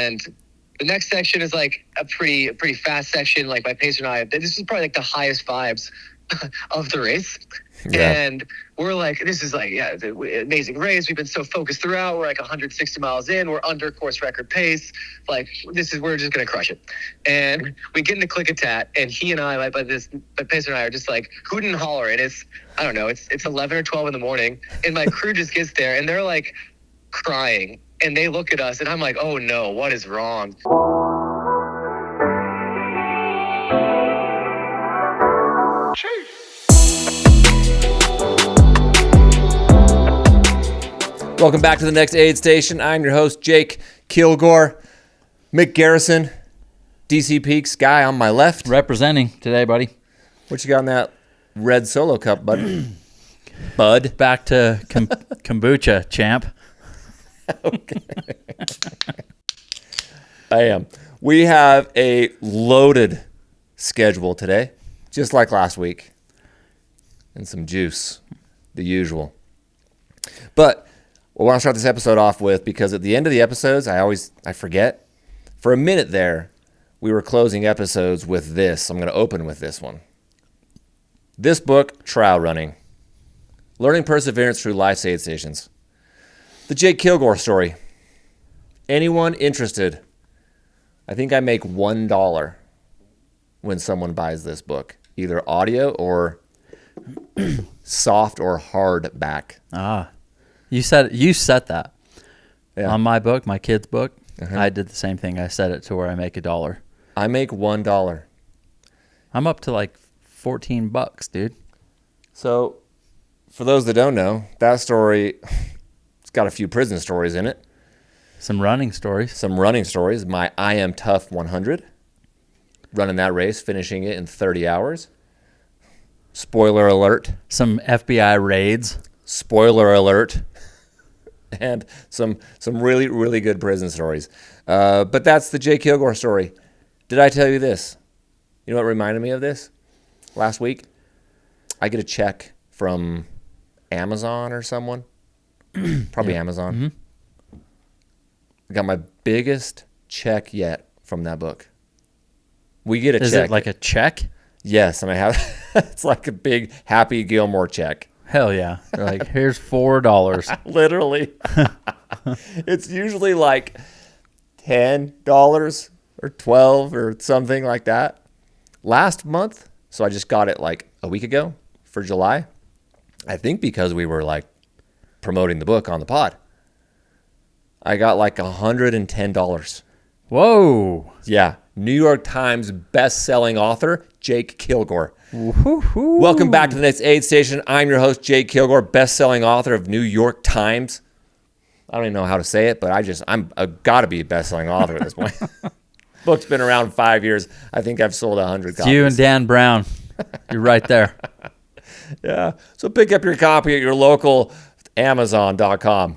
And the next section is like a pretty fast section. Like my pacer and I, this is probably like the highest vibes of the race. Yeah. And we're like, this is like, amazing race. We've been so focused throughout. We're like 160 miles in. We're under course record pace. Like, we're just going to crush it. And we get into Click-a-Tat, and he and I, my pacer and I are just like hooting and hollering. It's 11 or 12 in the morning, and my crew just gets there, and they're like crying. And they look at us, and I'm like, oh no, what is wrong? Welcome back to the Next Aid Station. I'm your host, Jake Kilgore. Mick Garrison, DC Peaks guy on my left. Representing today, buddy. What you got in that red Solo Cup, bud? Bud? Back to kombucha, champ. Okay. Bam. We have a loaded schedule today, just like last week. And some juice, the usual. But I want to start this episode off with, because at the end of the episodes, I forget. For a minute there, we were closing episodes with this. I'm going to open with this one. This book, Trail Running. Learning Perseverance Through Life's Aid Stations. The Jake Kilgore story. Anyone interested? I think I make $1 when someone buys this book. Either audio or soft or hardback. You set that. Yeah. On my book, my kid's book, I did the same thing. I set it to where I make $1. I make $1. I'm up to like $14, dude. So, for those that don't know, that story, it's got a few prison stories in it. Some running stories. My I Am Tough 100. Running that race, finishing it in 30 hours. Spoiler alert. Some FBI raids. Spoiler alert. And some really, really good prison stories. But that's the Jake Kilgore story. Did I tell you this? You know what reminded me of this? Last week, I get a check from Amazon or someone. Probably Amazon. Mm-hmm. I got my biggest check yet from that book. We get a check. Is it like a check? Yes, and I have. It's like a big Happy Gilmore check. Hell yeah! They're like, here's $4. Literally, it's usually like $10 or $12 or something like that. Last month, so I just got it like a week ago for July. I think because we were like promoting the book on the pod. I got like $110. Whoa! Yeah. New York Times best-selling author, Jake Kilgore. Woo-hoo-hoo. Welcome back to the Next Aid Station. I'm your host, Jake Kilgore, best-selling author of New York Times. I don't even know how to say it, but I'm got to be a best-selling author at this point. Book's been around 5 years. I think I've sold 100 copies. You and Dan Brown. You're right there. Yeah. So pick up your copy at your local Amazon.com.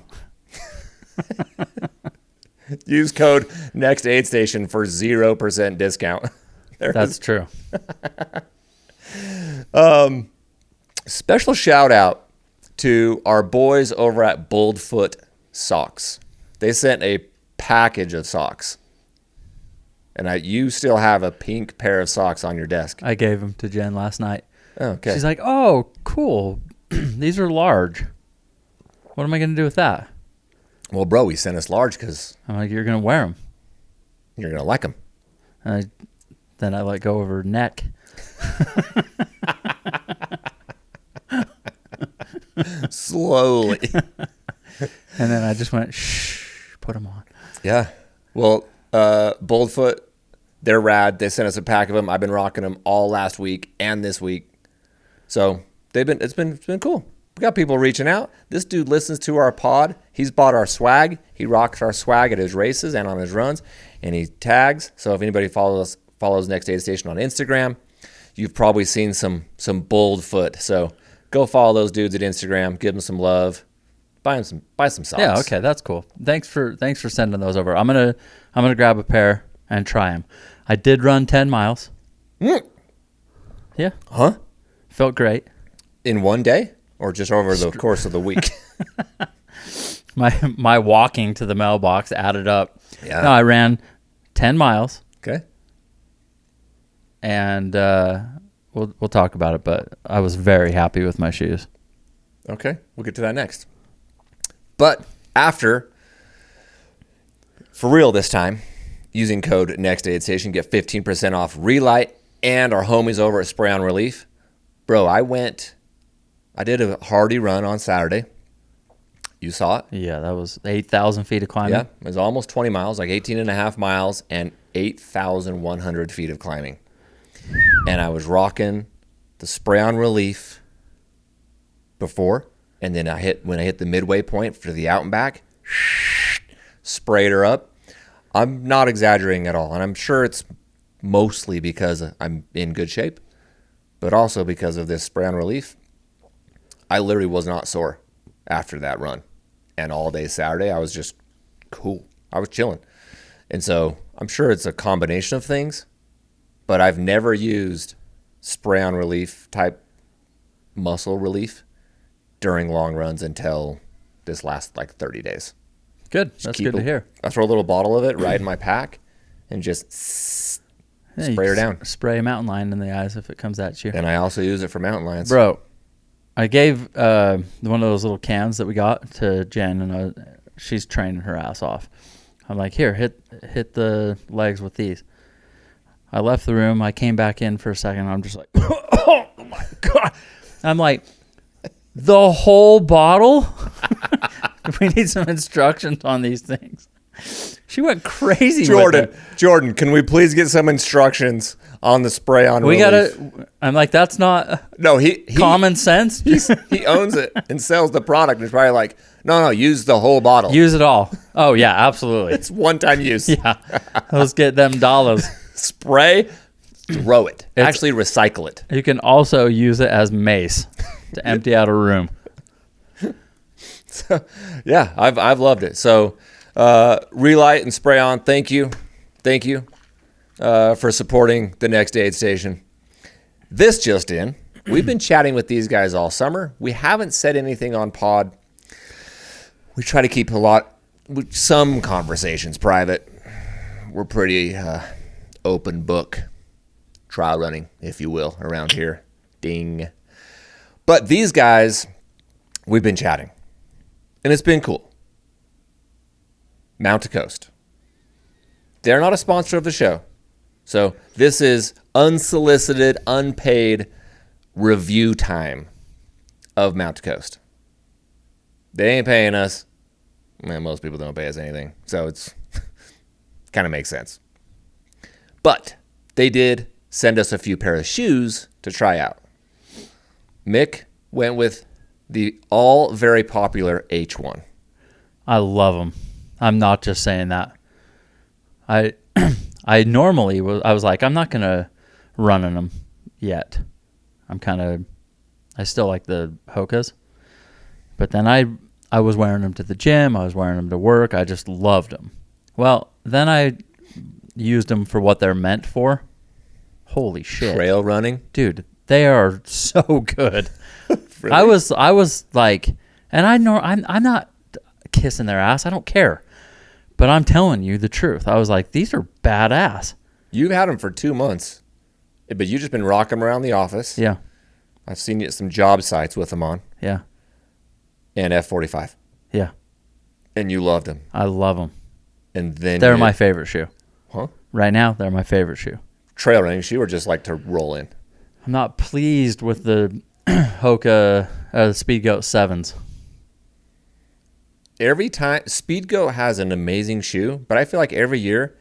Use code NEXTAidStation for 0% discount. That's true. Special shout out to our boys over at Boldfoot Socks. They sent a package of socks. And you still have a pink pair of socks on your desk. I gave them to Jen last night. Okay. She's like, oh, cool. These are large. What am I going to do with that? Well, bro, he sent us large because... I'm like, you're going to wear them. You're going to like them. Then I let go of her neck. Slowly. And then I just went, shh, put them on. Yeah. Well, Boldfoot, they're rad. They sent us a pack of them. I've been rocking them all last week and this week. So it's been cool. We got people reaching out. This dude listens to our pod. He's bought our swag. He rocks our swag at his races and on his runs, and he tags. So if anybody follows Next Aid Station on Instagram, you've probably seen some Boldfoot. So go follow those dudes at Instagram. Give them some love. Buy some socks. Yeah, okay, that's cool. Thanks for sending those over. I'm gonna grab a pair and try them. I did run 10 miles. Yeah. Huh? Felt great. In one day? Or just over the course of the week? my walking to the mailbox added up. Yeah. No, I ran 10 miles, Okay. and we'll talk about it. But I was very happy with my shoes. Okay. We'll get to that next. But after, for real this time, using code NEXTAidStation, get 15% off Relight and our homies over at Spray On Relief. Bro, I did a hardy run on Saturday. You saw it? Yeah, that was 8,000 feet of climbing. Yeah, it was almost 20 miles, like 18 and a half miles and 8,100 feet of climbing. And I was rocking the Spray On Relief before, and then when I hit the midway point for the out and back, sprayed her up. I'm not exaggerating at all, and I'm sure it's mostly because I'm in good shape, but also because of this Spray On Relief. I literally was not sore after that run. And all day Saturday, I was just cool. I was chilling. And so I'm sure it's a combination of things, but I've never used Spray On Relief type muscle relief during long runs until this last like 30 days. Good. That's good to hear. I throw a little bottle of it right in my pack and just spray her down. Spray a mountain lion in the eyes if it comes at you. And I also use it for mountain lions. Bro, I gave one of those little cans that we got to Jen, and she's training her ass off. I'm like, here, hit the legs with these. I left the room. I came back in for a second. I'm just like, oh my God. I'm like, the whole bottle? We need some instructions on these things. She went crazy. Jordan, can we please get some instructions on the Spray On Relief? I'm like, that's not he common sense. He owns it and sells the product. It's probably like, no, use the whole bottle. Use it all. Oh, yeah, absolutely. It's one-time use. Yeah. Let's get them dollars. Spray, throw it. Actually, recycle it. You can also use it as mace to empty out a room. So, yeah, I've loved it. So, Relight and Spray On, thank you for supporting the Next Aid Station. This just in, we've been chatting with these guys all summer. We haven't said anything on pod. We try to keep some conversations private. We're pretty open book, trial running, if you will, around here. Ding. But these guys, we've been chatting, and it's been cool. Mount to Coast. They're not a sponsor of the show. So this is unsolicited, unpaid review time of Mount to Coast. They ain't paying us. Man, most people don't pay us anything. So it's kind of makes sense. But they did send us a few pair of shoes to try out. Mick went with the all very popular H1. I love them. I'm not just saying that. I normally was like, I'm not gonna run in them yet. I still like the Hokas, but then I was wearing them to the gym. I was wearing them to work. I just loved them. Well, then I used them for what they're meant for. Holy shit! Trail running, dude. They are so good. Really? I was like, and I'm not kissing their ass. I don't care. But I'm telling you the truth. I was like, these are badass. You've had them for 2 months, but you've just been rocking them around the office. Yeah. I've seen you at some job sites with them on. Yeah. And F45. Yeah. And you loved them. I love them. And then they're my favorite shoe. Huh? Right now, they're my favorite shoe. Trail running shoe or just like to roll in? I'm not pleased with the Hoka Speed Goat 7s. Every time, Speedgoat has an amazing shoe, but I feel like every year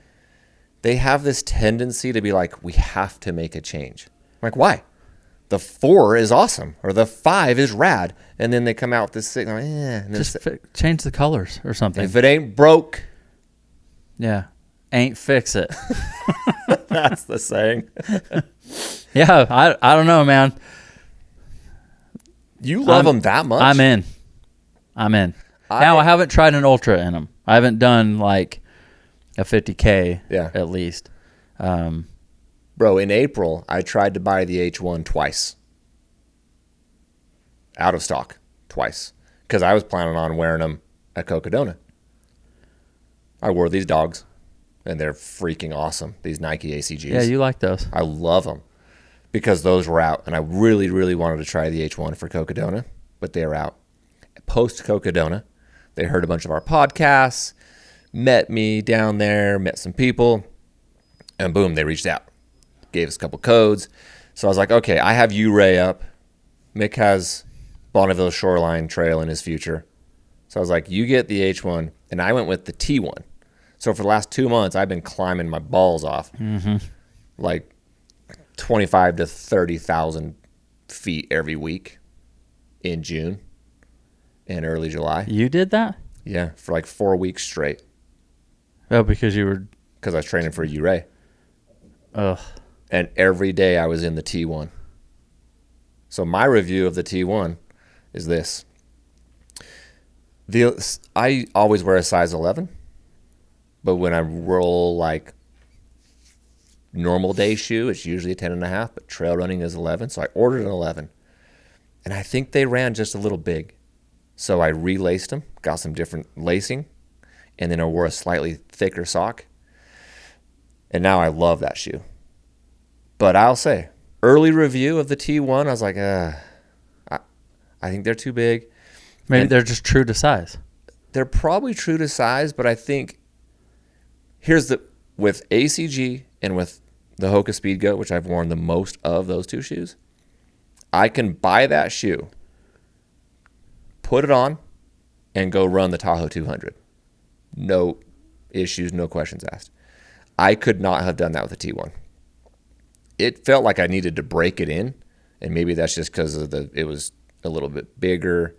they have this tendency to be like, we have to make a change. I'm like, why? The 4 is awesome, or the 5 is rad, and then they come out with this 6. Like, and just change the colors or something. If it ain't broke, yeah, ain't fix it. That's the saying. Yeah, I don't know, man. You love them that much? I'm in. Now, I haven't tried an ultra in them. I haven't done like a 50K at least. Bro, in April, I tried to buy the H1 twice. Out of stock twice. Because I was planning on wearing them at Cocodona. I wore these dogs, and they're freaking awesome, these Nike ACGs. Yeah, you like those. I love them because those were out, and I really, really wanted to try the H1 for Cocodona, but they were out. Post Cocodona, they heard a bunch of our podcasts, met me down there, met some people, and boom, they reached out. Gave us a couple codes. So I was like, okay, I have U-Ray up. Mick has Bonneville Shoreline Trail in his future. So I was like, you get the H1, and I went with the T1. So for the last 2 months, I've been climbing my balls off, like 25 to 30,000 feet every week in June and early July. You did that? Yeah, for like 4 weeks straight. Oh, because you were... Because I was training for U-Ray. Ugh. And every day I was in the T1. So my review of the T1 is this. I always wear a size 11, but when I roll like normal day shoe, it's usually a 10.5, but trail running is 11. So I ordered an 11. And I think they ran just a little big. So I relaced them, got some different lacing, and then I wore a slightly thicker sock. And now I love that shoe. But I'll say, early review of the T1, I was like, I think they're too big. Maybe And they're just true to size. they're probably true to size, but I think with ACG and with the Hoka Speed Goat, which I've worn the most of those two shoes, I can buy that shoe, put it on, and go run the Tahoe 200. No issues, no questions asked. I could not have done that with the T1. It felt like I needed to break it in, and maybe that's just because it was a little bit bigger,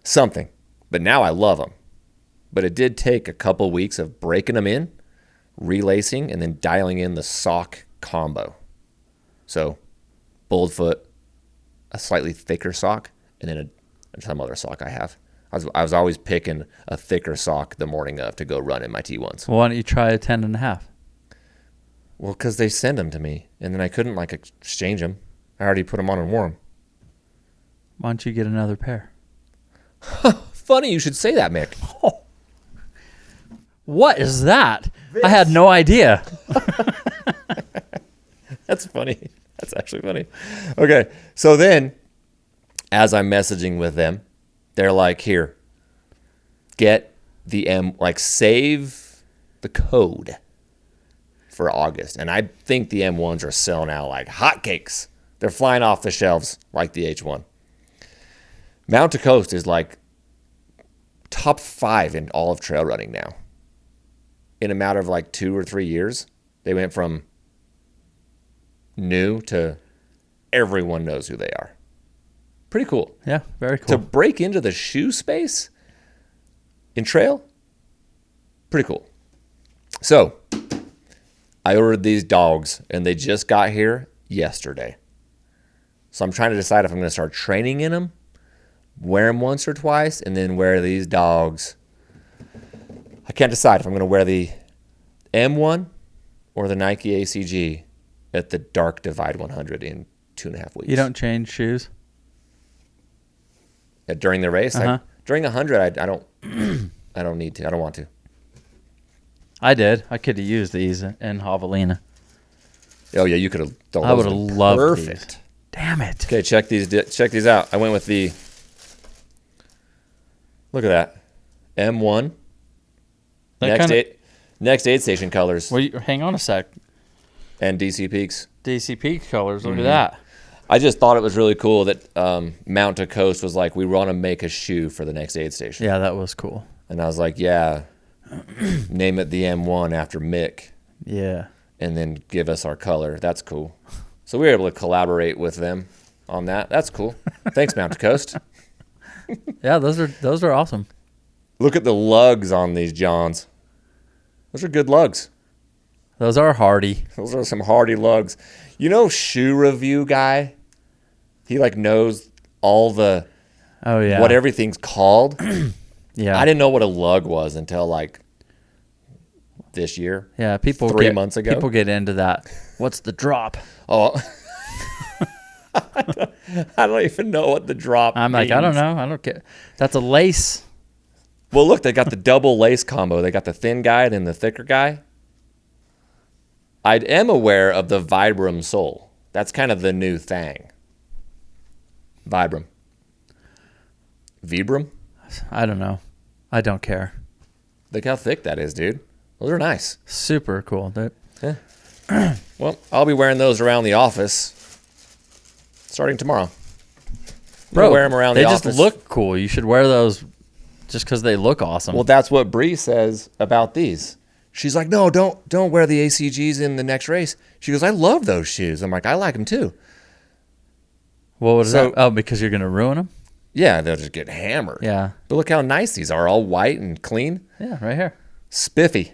something. But now I love them. But it did take a couple weeks of breaking them in, relacing, and then dialing in the sock combo. So, bold foot, a slightly thicker sock, and then some other sock I have. I was always picking a thicker sock the morning of to go run in my T1s. Well, why don't you try a 10.5? Well, because they send them to me, and then I couldn't exchange them. I already put them on and wore them. Why don't you get another pair? Funny you should say that, Mick. Oh. What is that? I had no idea. That's funny. That's actually funny. Okay, so then, as I'm messaging with them, they're like, here, get the save the code for August. And I think the M1s are selling out like hotcakes. They're flying off the shelves like the H1. Mount to Coast is like top 5 in all of trail running now. In a matter of like 2 or 3 years, they went from new to everyone knows who they are. Pretty cool. Yeah, very cool. To break into the shoe space in trail, pretty cool. So, I ordered these dogs, and they just got here yesterday. So I'm trying to decide if I'm going to start training in them, wear them once or twice, and then wear these dogs. I can't decide if I'm going to wear the M1 or the Nike ACG at the Dark Divide 100 in 2.5 weeks. You don't change shoes? During the race? Uh-huh. During 100, I don't I don't need to. I don't want to. I did. I could have used these in Javelina. Oh, yeah, you could have. I would have loved perfect. these. Damn it. Okay, check these out. I went with the, look at that, M1. Next aid station colors. Well, hang on a sec. And DC Peaks. DC Peak colors. Look at that. I just thought it was really cool that Mount to Coast was like, we want to make a shoe for the next aid station. Yeah, that was cool. And I was like, yeah, name it the M1 after Mick. Yeah. And then give us our color. That's cool. So we were able to collaborate with them on that. That's cool. Thanks, Mount to Coast. Yeah, those are awesome. Look at the lugs on these Johns. Those are good lugs. Those are hardy. Those are some hardy lugs. You know, shoe review guy, he knows all the what everything's called. Yeah. I didn't know what a lug was until this year. Yeah, 3 months ago. People get into that. What's the drop? Oh, I don't even know what the drop I'm means. like, I don't know. I don't care. That's a lace. Well, look, they got the double lace combo. They got the thin guy and the thicker guy. I am aware of the Vibram sole. That's kind of the new thing. Vibram. Vibram? I don't know. I don't care. Look how thick that is, dude. Those are nice. Super cool. Yeah. Well, I'll be wearing those around the office starting tomorrow. Bro, wear them around they the just office. look cool. You should wear those just because they look awesome. Well, that's what Bree says about these. She's like, no, don't wear the ACGs in the next race. She goes, I love those shoes. I'm like, I like them too. What was that? Oh, because you're going to ruin them? Yeah, they'll just get hammered. Yeah. But look how nice these are, all white and clean. Yeah, right here. Spiffy.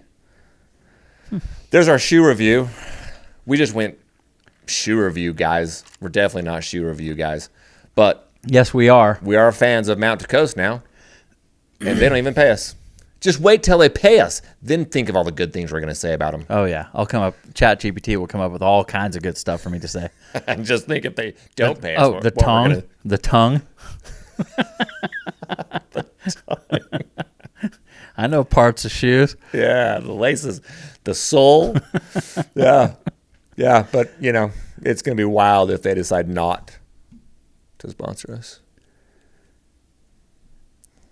There's our shoe review. We just went shoe review guys. We're definitely not shoe review guys. But yes, we are. we are fans of Mount to Coast now. And they don't even pay us. Just wait till they pay us. Then think of all the good things we're going to say about them. Oh, yeah. I'll come up. ChatGPT will come up with all kinds of good stuff for me to say. And just think if they don't pay us. Oh, what the we're tongue. gonna- The tongue. I know parts of shoes. Yeah, the laces, the sole. Yeah. Yeah, but, you know, it's going to be wild if they decide not to sponsor us.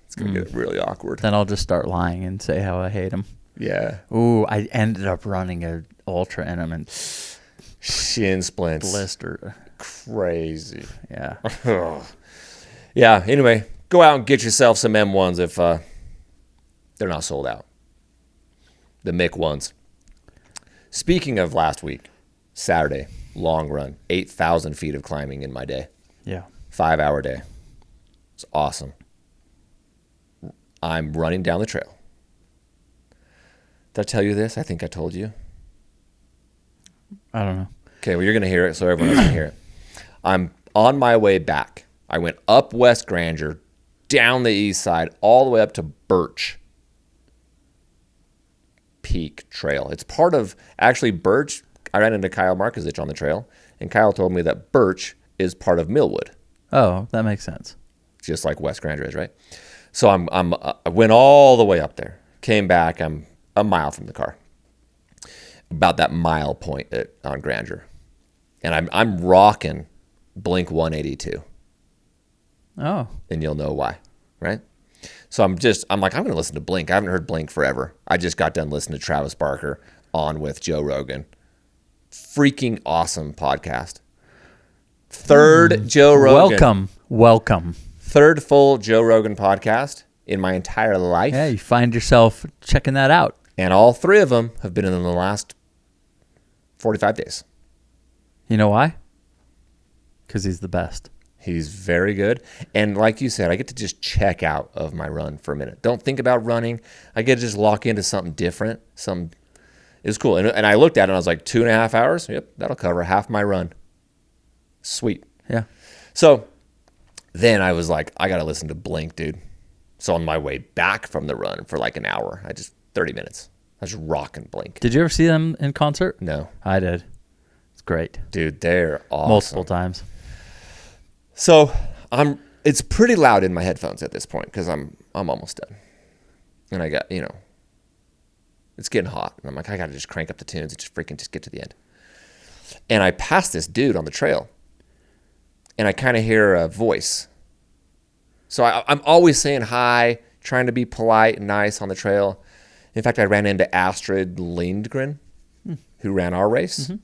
It's going to get really awkward. Then I'll just start lying and say how I hate them. Yeah. Ooh, I ended up running an ultra in them and Shin splints. blistered. Crazy. Yeah. Yeah, anyway, go out and get yourself some M1s if they're not sold out. The Mick ones. Speaking of last week, Saturday, long run, 8,000 feet of climbing in my day. Yeah. 5-hour day. It's awesome. I'm running down the trail. Did I tell you this? I think I told you. I don't know. Okay, well, you're going to hear it, so everyone else can hear it. I'm on my way back. I went up West Grandeur, down the east side, all the way up to Birch Peak Trail. It's part of, actually, Birch. I ran into Kyle Markozich on the trail, and Kyle told me that Birch is part of Millwood, Oh, that makes sense. just like West Grandeur is, right? So I went all the way up there, came back. I'm a mile from the car, about that mile point on Grandeur, and I'm rocking Blink 182, Oh. and you'll know why, right? So I'm like, I'm going to listen to Blink. I haven't heard Blink forever. I just got done listening to Travis Barker on with Joe Rogan. Freaking awesome podcast. Third Joe Rogan. Welcome. Third full Joe Rogan podcast in my entire life. Yeah, you find yourself checking that out. And all three of them have been in the last 45 days. You know why? Because he's the best. He's very good. And like you said, I get to just check out of my run for a minute. Don't think about running. I get to just lock into something different. It was cool. And I looked at it and I was like, 2.5 hours? Yep, that'll cover half my run. Sweet. Yeah. So then I was like, I got to listen to Blink, dude. So on my way back from the run for like an hour, 30 minutes. I was rocking Blink. Did you ever see them in concert? No. I did. It's great. Dude, they're awesome. Multiple times. So it's pretty loud in my headphones at this point because I'm almost done. And I got, it's getting hot. And I'm like, I got to just crank up the tunes and just get to the end. And I passed this dude on the trail. And I kind of hear a voice. So I'm always saying hi, trying to be polite and nice on the trail. In fact, I ran into Astrid Lindgren, who ran our race. Mm-hmm.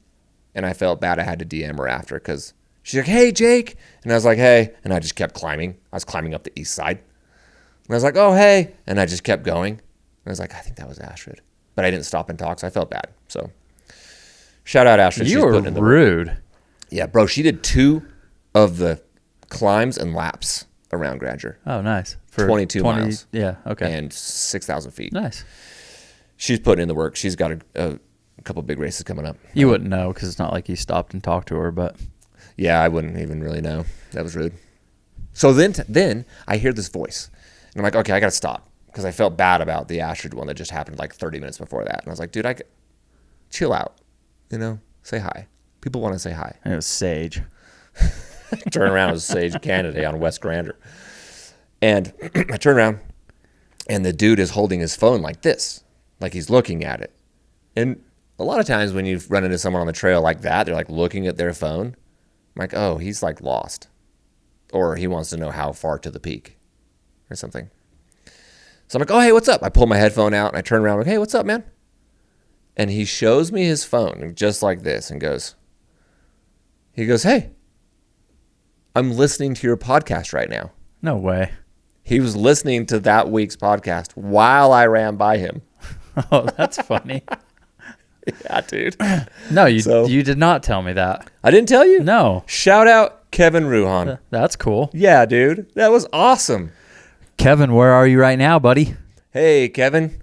And I felt bad I had to DM her after because she's like, hey, Jake. And I was like, hey. And I just kept climbing. I was climbing up the east side. And I was like, oh, hey. And I just kept going. And I was like, I think that was Astrid. But I didn't stop and talk, so I felt bad. So shout out Astrid. You were rude. Yeah, bro. She did 2 of the climbs and laps around Grandeur. Oh, nice. For 22 miles. Yeah, okay. And 6,000 feet. Nice. She's putting in the work. She's got a couple big races coming up. You wouldn't know because it's not like you stopped and talked to her, but... Yeah, I wouldn't even really know. That was rude. So then I hear this voice. And I'm like, okay, I got to stop. Because I felt bad about the Astrid one that just happened like 30 minutes before that. And I was like, dude, chill out. Say hi. People want to say hi. And it was Sage. Turn around as Sage Kennedy on West Grandeur. And I turn around. And the dude is holding his phone like this, like he's looking at it. And a lot of times when you run into someone on the trail like that, they're like looking at their phone. I'm like, oh, he's like lost. Or he wants to know how far to the peak or something. So I'm like, oh, hey, what's up? I pull my headphone out and I turn around like, hey, what's up, man? And he shows me his phone just like this and he goes, hey, I'm listening to your podcast right now. No way. He was listening to that week's podcast while I ran by him. Oh, that's funny. Yeah, dude. No, you did not tell me that. I didn't tell you? No. Shout out Kevin Ruhan. That's cool. Yeah, dude. That was awesome. Kevin, where are you right now, buddy? Hey, Kevin.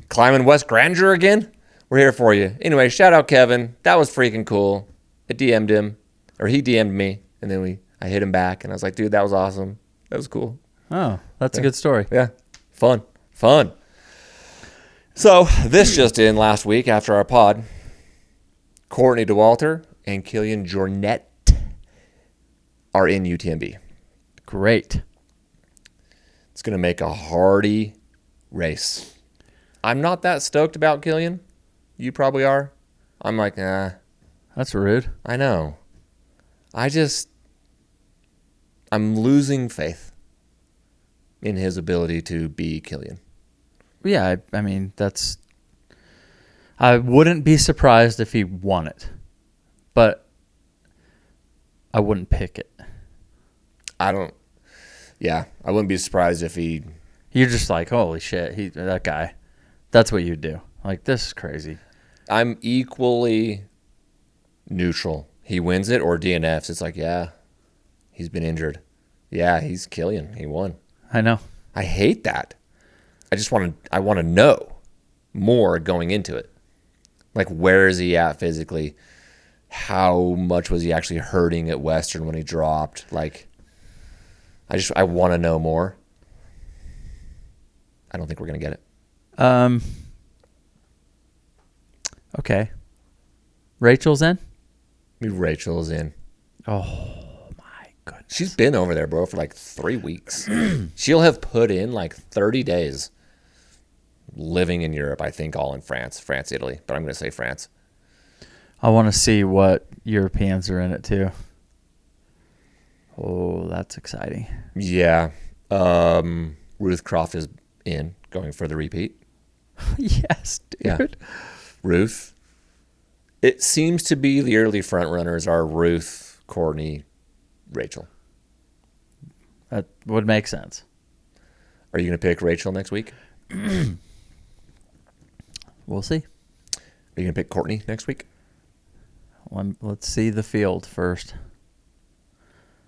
Climbing West Grandeur again? We're here for you. Anyway, shout out Kevin. That was freaking cool. I DM'd him, or he DM'd me, and then I hit him back, and I was like, dude, that was awesome. That was cool. Oh, that's a good story. Yeah. Fun. So this just in last week after our pod, Courtney DeWalter and Kilian Jornet are in UTMB. Great. It's going to make a hardy race. I'm not that stoked about Kilian. You probably are. I'm like, nah. That's rude. I know. I'm losing faith in his ability to be Kilian. Yeah, I mean, I wouldn't be surprised if he won it, but I wouldn't pick it. I wouldn't be surprised if he... You're just like, holy shit, that guy. That's what you do. Like, this is crazy. I'm equally neutral. He wins it or DNFs. It's like, yeah, he's been injured. Yeah, he's Kilian. He won. I know. I hate that. I want to know more going into it. Like, where is he at physically? How much was he actually hurting at Western when he dropped? Like, I want to know more. I don't think we're going to get it. Okay. Rachel's in? Rachel's in. Oh, my goodness. She's been over there, bro, for like 3 weeks. She'll have put in like 30 days living in Europe, I think all in France, Italy. But I'm going to say France. I want to see what Europeans are in it, too. Oh, that's exciting. Yeah. Ruth Croft is in, going for the repeat. Yes, dude. Yeah. Ruth. It seems to be the early front runners are Ruth, Courtney, Rachel. That would make sense. Are you going to pick Rachel next week? We'll see. Are you going to pick Courtney next week? Let's see the field first.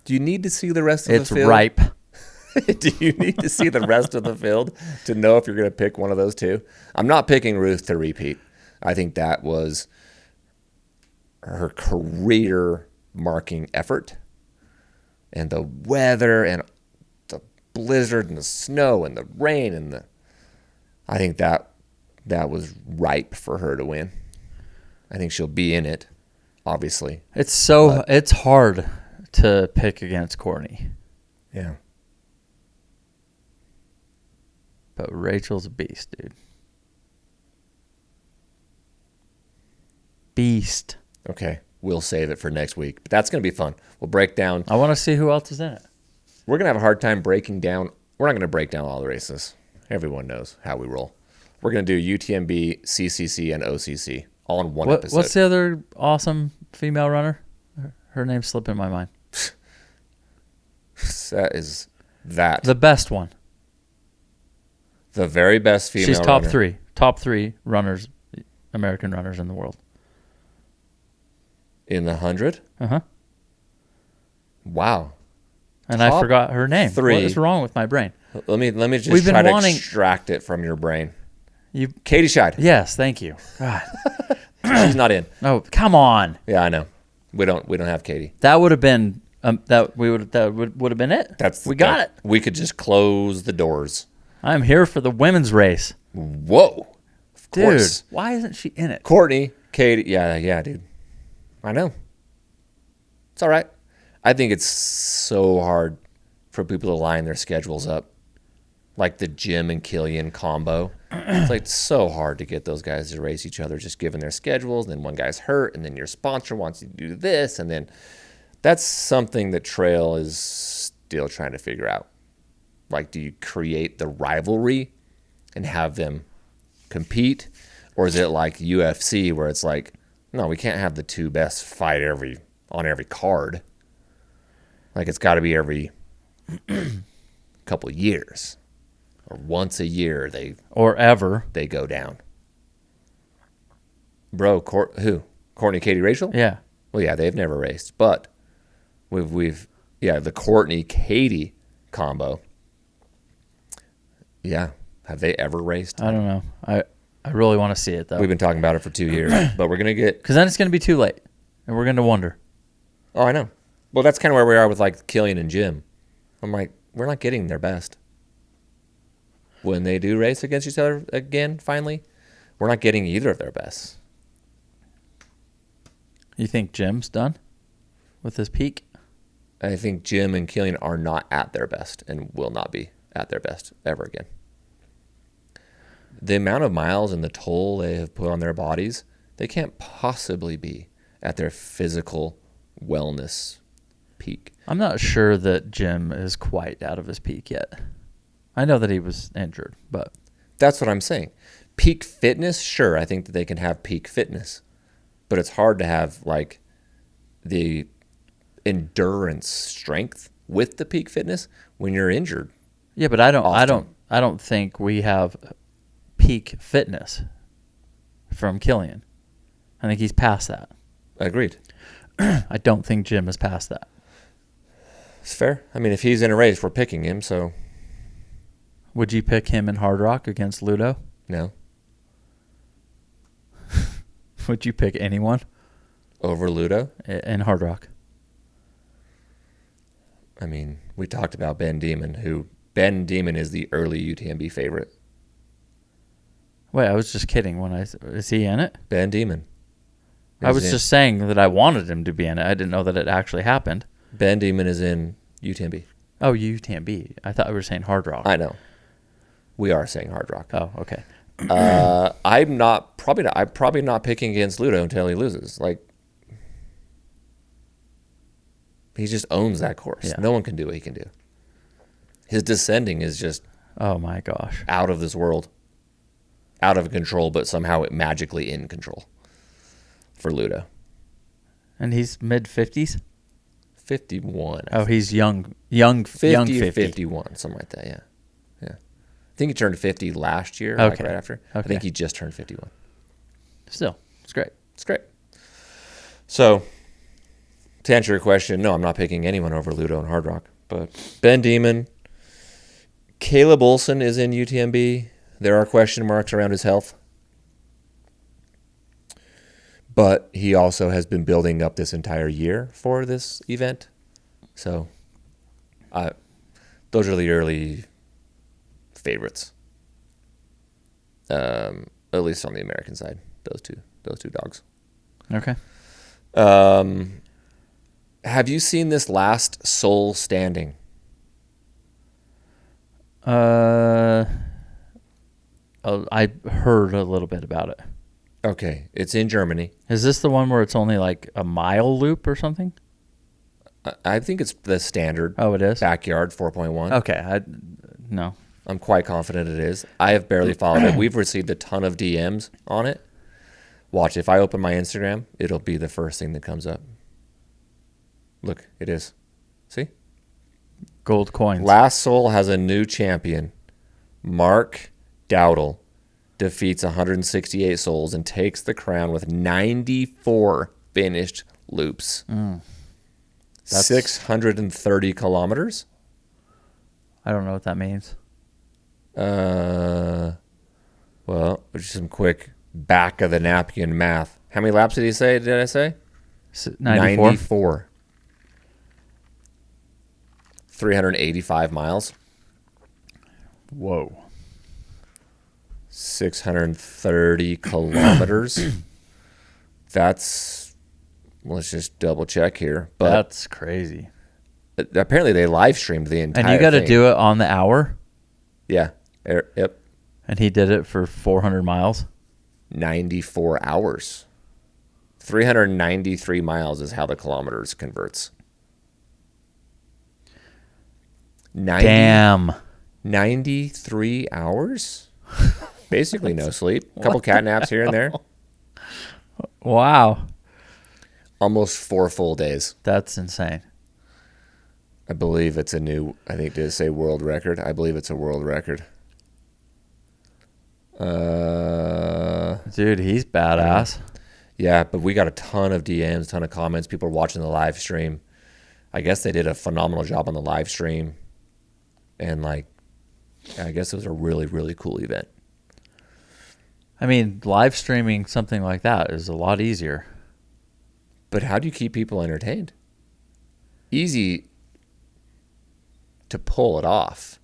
Do you need to see the rest of the field? It's ripe. Do you need to see the rest of the field to know if you're going to pick one of those two? I'm not picking Ruth to repeat. I think that was her career-marking effort. And the weather and the blizzard and the snow and the rain and I think that was ripe for her to win. I think she'll be in it, obviously. It's hard to pick against Courtney. Yeah. But Rachel's a beast, dude. Beast. Okay. We'll save it for next week. But that's going to be fun. We'll break down. I want to see who else is in it. We're going to have a hard time breaking down. We're not going to break down all the races. Everyone knows how we roll. We're going to do UTMB, CCC, and OCC all in one episode. What's the other awesome female runner? Her name's slipping my mind. That. The best one. The very best female She's top runner. three. Top three runners, American runners in the world. In the 100? Uh-huh. Wow. And Top I forgot her name. three. What is wrong with my brain? Let me just We've been try to wanting- extract it from your brain. You. Katie Scheid. Yes, thank you. God. She's not in. No, come on. Yeah, I know. We don't have Katie. That would have been that would have been it. We got it. We could just close the doors. I'm here for the women's race. Whoa. Of Dude, course. why isn't she in it? Courtney, Katie. Yeah, dude. I know. It's all right. I think it's so hard for people to line their schedules up. like the Jim and Kilian combo. It's like so hard to get those guys to race each other, just given their schedules. And then one guy's hurt, and then your sponsor wants you to do this, and then that's something that trail is still trying to figure out. Like, do you create the rivalry and have them compete, or is it like UFC where it's like, no, we can't have the two best fight on every card. Like, it's got to be every couple of years. Or once a year or ever they go down. Bro, who? Courtney, Katie, Rachel? Yeah. Well, yeah, they've never raced, but we've the Courtney Katie combo. Yeah, have they ever raced? I don't know. I really want to see it though. We've been talking about it for 2 years, but we're gonna get because then it's gonna be too late, and we're gonna wonder. Oh, I know. Well, that's kind of where we are with like Kilian and Jim. I'm like, we're not getting their best. When they do race against each other again, finally, we're not getting either of their best. You think Jim's done with his peak? I think Jim and Kilian are not at their best and will not be at their best ever again. The amount of miles and the toll they have put on their bodies, they can't possibly be at their physical wellness peak. I'm not sure that Jim is quite out of his peak yet. I know that he was injured, but that's what I'm saying. Peak fitness, sure, I think that they can have peak fitness, but it's hard to have like the endurance strength with the peak fitness when you're injured. Yeah, but I don't think we have peak fitness from Kilian. I think he's past that. Agreed. I don't think Jim is past that. It's fair. I mean, if he's in a race, we're picking him, so. Would you pick him in Hardrock against Ludo? No. Would you pick anyone? Over Ludo? In Hardrock. I mean, we talked about Ben Demon, Ben Demon is the early UTMB favorite. Wait, I was just kidding. Is he in it? Ben Demon. I was just saying that I wanted him to be in it. I didn't know that it actually happened. Ben Demon is in UTMB. Oh, UTMB. I thought we were saying Hardrock. I know. We are saying Hardrock. Oh, okay. I'm probably not picking against Ludo until he loses. Like, he just owns that course. Yeah. No one can do what he can do. His descending is just, oh my gosh, out of this world, out of control, but somehow magically in control for Ludo. And he's mid-50s? 51. Oh, he's young 50 young or 50. 51, something like that, yeah. I think he turned 50 last year, okay. like right after. Okay. I think he just turned 51. Still, it's great. It's great. So, to answer your question, no, I'm not picking anyone over Ludo and Hardrock. But Ben Demon, Caleb Olson is in UTMB. There are question marks around his health. But he also has been building up this entire year for this event. So, those are the early favorites. At least on the American side, those two dogs. Okay. Have you seen this last Soul Standing? I heard a little bit about it. Okay, it's in Germany. Is this the one where it's only like a mile loop or something? I think it's the standard. Oh, it is? Backyard 4.1. Okay, no. I'm quite confident it is. I have barely followed it. We've received a ton of DMs on it. Watch, if I open my Instagram, it'll be the first thing that comes up. Look, it is. See? Gold coins. Last Soul has a new champion. Mark Dowdle defeats 168 souls and takes the crown with 94 finished loops. That's 630 kilometers. I don't know what that means. Well, just some quick back of the napkin math. How many laps did I say? 94. 385 miles. Whoa. 630 kilometers. Let's just double check here. But that's crazy. Apparently they live streamed the entire thing. And you got to do it on the hour? Yeah. Yep. And he did it for 400 miles. 94 hours. 393 miles is how the kilometers converts. Damn. 93 hours? Basically no sleep. A couple cat naps here and there. Wow. Almost 4 full days. That's insane. I believe it's a new, I think, did it say world record? I believe it's a world record. Dude, he's badass. Yeah, but we got a ton of DMs, a ton of comments. People are watching the live stream. I guess they did a phenomenal job on the live stream. And, like, I guess it was a really, really cool event. I mean, live streaming something like that is a lot easier. But how do you keep people entertained? Easy to pull it off.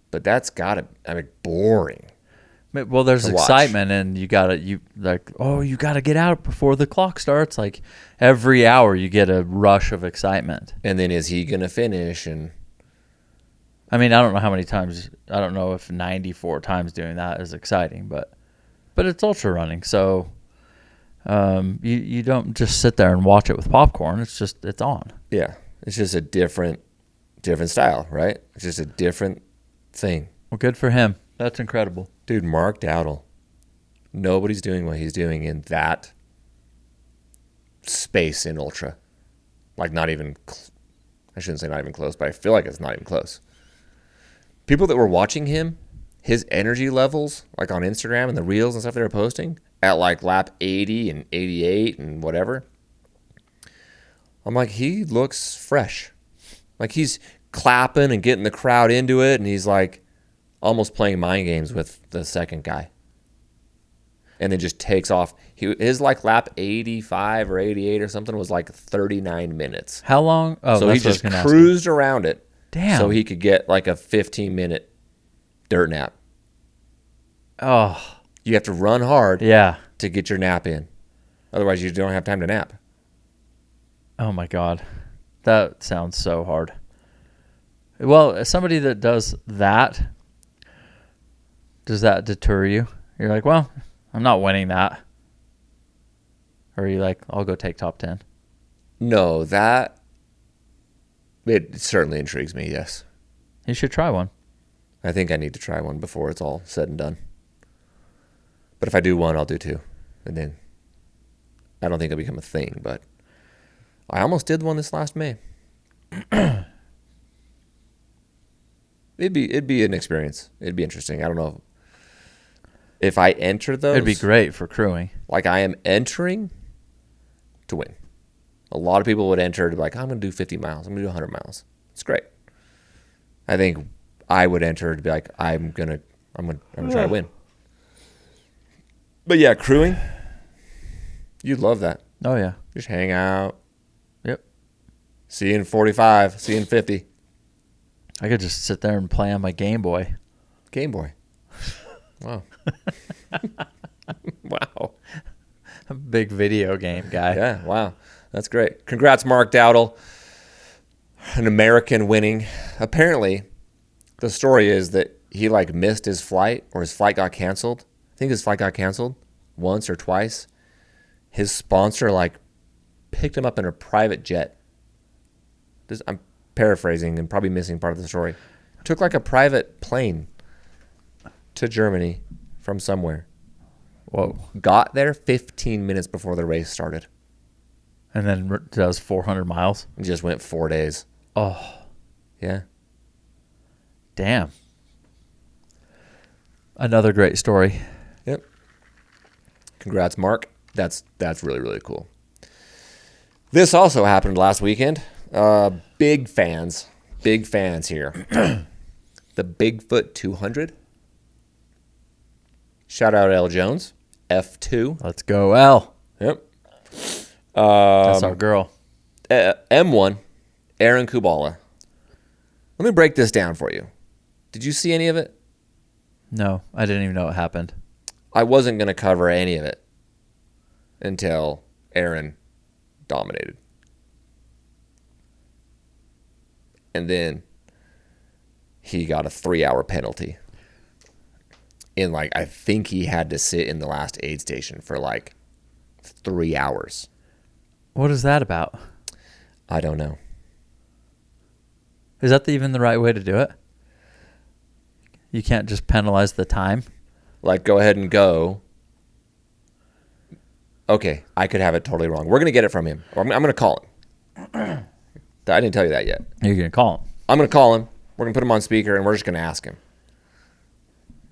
But that's got to, I mean, boring. Well, there's to watch. excitement, and you gotta get out before the clock starts. Like every hour, you get a rush of excitement. And then is he gonna finish? And I mean, I don't know how many times. I don't know if 94 times doing that is exciting, but it's ultra running, so you don't just sit there and watch it with popcorn. It's on. yeah, it's just a different style, right? It's just a different thing. Well, good for him. That's incredible. Dude, Mark Dowdle. Nobody's doing what he's doing in that space in ultra. Like not even, I shouldn't say not even close, but I feel like it's not even close. People that were watching him, his energy levels, like on Instagram and the reels and stuff they were posting, at like lap 80 and 88 and whatever. I'm like, he looks fresh. Like he's clapping and getting the crowd into it, and he's like almost playing mind games with the second guy. And then just takes off. His like lap 85 or 88 or something was like 39 minutes. How long? Oh, so he just cruised around it. Damn. So he could get like a 15-minute dirt nap. Oh. You have to run hard Yeah. to get your nap in. Otherwise, you don't have time to nap. Oh my God. That sounds so hard. Well, as somebody that does that, does that deter you? You're like, well, I'm not winning that. Or are you like, I'll go take top 10? No, it certainly intrigues me, yes. You should try one. I think I need to try one before it's all said and done. But if I do one, I'll do two. And then I don't think it'll become a thing, but I almost did one this last May. It'd be an experience. It'd be interesting. I don't know if I enter those. It'd be great for crewing. Like I am entering to win. A lot of people would enter to be like, I'm going to do 50 miles. I'm going to do 100 miles. It's great. I think I would enter to be like, I'm going to try to win. But yeah, crewing, you'd love that. Oh, yeah. Just hang out. Yep. See you in 45. See you in 50. I could just sit there and play on my Game Boy. Game Boy. Wow. Wow. A big video game guy. Yeah, wow. That's great. Congrats, Mark Dowdle. An American winning. Apparently, the story is that he like missed his flight or his flight got canceled. I think his flight got canceled once or twice. His sponsor like picked him up in a private jet. I'm paraphrasing and probably missing part of the story. Took like a private plane to Germany from somewhere. Whoa. Got there 15 minutes before the race started. And then does 400 miles. And just went 4 days. Oh, Yeah. damn. Another great story. Yep. Congrats, Mark. That's really, really cool. This also happened last weekend. Big fans here. The Bigfoot 200. Shout out L. Jones. F2. Let's go, L. Yep. That's our girl. M1. Aaron Kubala. Let me break this down for you. Did you see any of it? No, I didn't even know it happened. I wasn't going to cover any of it until Aaron dominated. And then he got a 3-hour penalty. in like, I think he had to sit in the last aid station for like 3 hours. What is that about? I don't know. Is that even the right way to do it? You can't just penalize the time? Like, go ahead and go. Okay, I could have it totally wrong. We're going to get it from him. Or I'm going to call him. I didn't tell you that yet. You're going to call him. I'm going to call him. We're going to put him on speaker, and we're just going to ask him.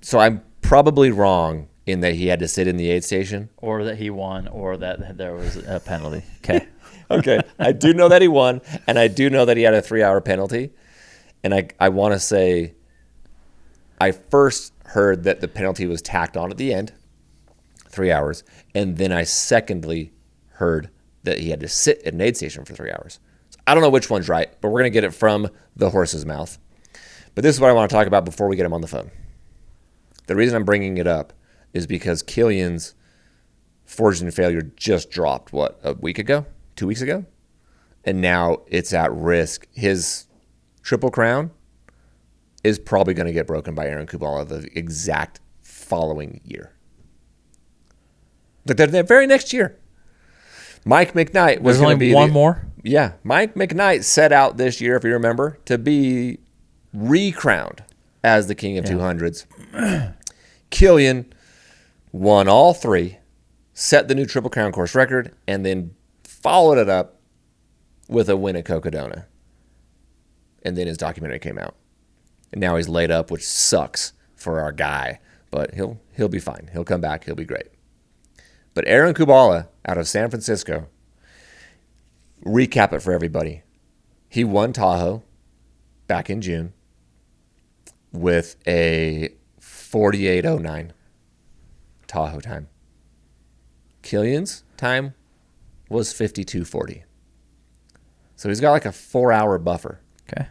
So I'm probably wrong in that he had to sit in the aid station. Or that he won, or that there was a penalty. Okay. Okay. I do know that he won, and I do know that he had a 3-hour penalty. And I want to say I first heard that the penalty was tacked on at the end, 3 hours. And then I secondly heard that he had to sit at an aid station for 3 hours. So I don't know which one's right, but we're going to get it from the horse's mouth. But this is what I want to talk about before we get him on the phone. The reason I'm bringing it up is because Kilian's forging failure just dropped, what, a week ago? 2 weeks ago? And now it's at risk. His Triple Crown is probably going to get broken by Aaron Kubala the exact following year. The very next year. Mike McKnight was going to be one more? Yeah. Mike McKnight set out this year, if you remember, to be recrowned as the king of 200s. Kilian won all three, set the new Triple Crown course record, and then followed it up with a win at Cocodona. And then his documentary came out. And now he's laid up, which sucks for our guy. But he'll be fine. He'll come back. He'll be great. But Aaron Kubala out of San Francisco, recap it for everybody. He won Tahoe back in June with a 48:09 Tahoe time. Kilian's time was 52:40. So he's got like a 4-hour buffer. Okay.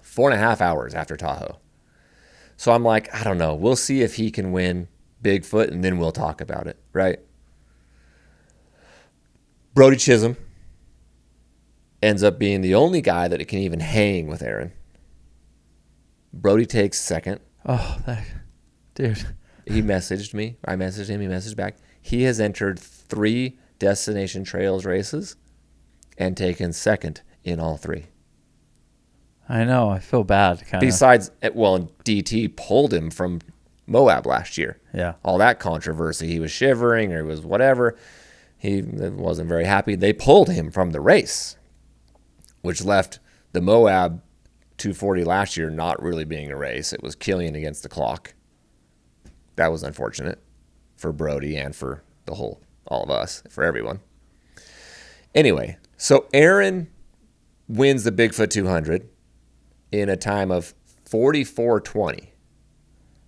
4.5 hours after Tahoe. So I'm like, I don't know. We'll see if he can win Bigfoot, and then we'll talk about it, right? Brody Chisholm ends up being the only guy that can even hang with Aaron. Brody takes second. Oh, dude. He messaged me. I messaged him. He messaged back. He has entered 3 Destination Trails races and taken second in all 3. I know. I feel bad. Kinda. Besides, well, DT pulled him from Moab last year. Yeah. All that controversy. He was shivering or he was whatever. He wasn't very happy. They pulled him from the race, which left the Moab 240 last year not really being a race. It was Kilian against the clock. That was unfortunate for Brody and for all of us, for everyone. Anyway, so Aaron wins the Bigfoot 200 in a time of 44:20,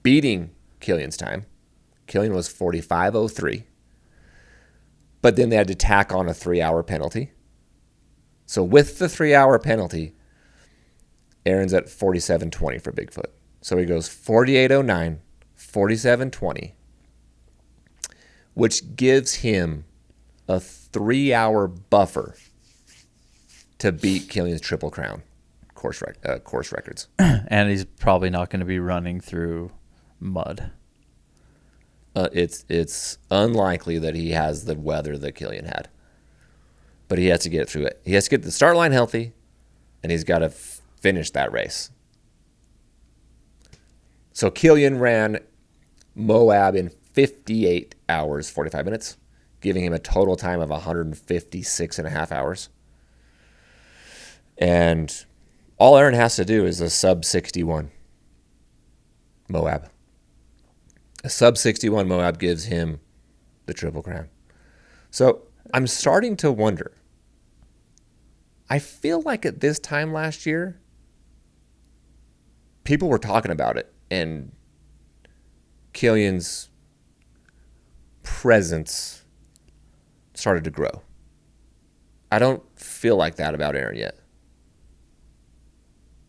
beating Kilian's time. Kilian was 45:03. But then they had to tack on a 3-hour penalty. So with the 3-hour penalty, Aaron's at 47:20 for Bigfoot. So he goes 48:09, 47:20, which gives him a 3-hour buffer to beat Kilian's Triple Crown course records. And he's probably not going to be running through mud. It's unlikely that he has the weather that Kilian had. But he has to get through it. He has to get the start line healthy, and he's got to finish that race. So Kilian ran Moab in 58 hours, 45 minutes, giving him a total time of 156.5 hours. And all Aaron has to do is a sub 61 Moab. A sub 61 Moab gives him the Triple Crown. So I'm starting to wonder. I feel like at this time last year, people were talking about it, and Kilian's presence started to grow. I don't feel like that about Aaron yet.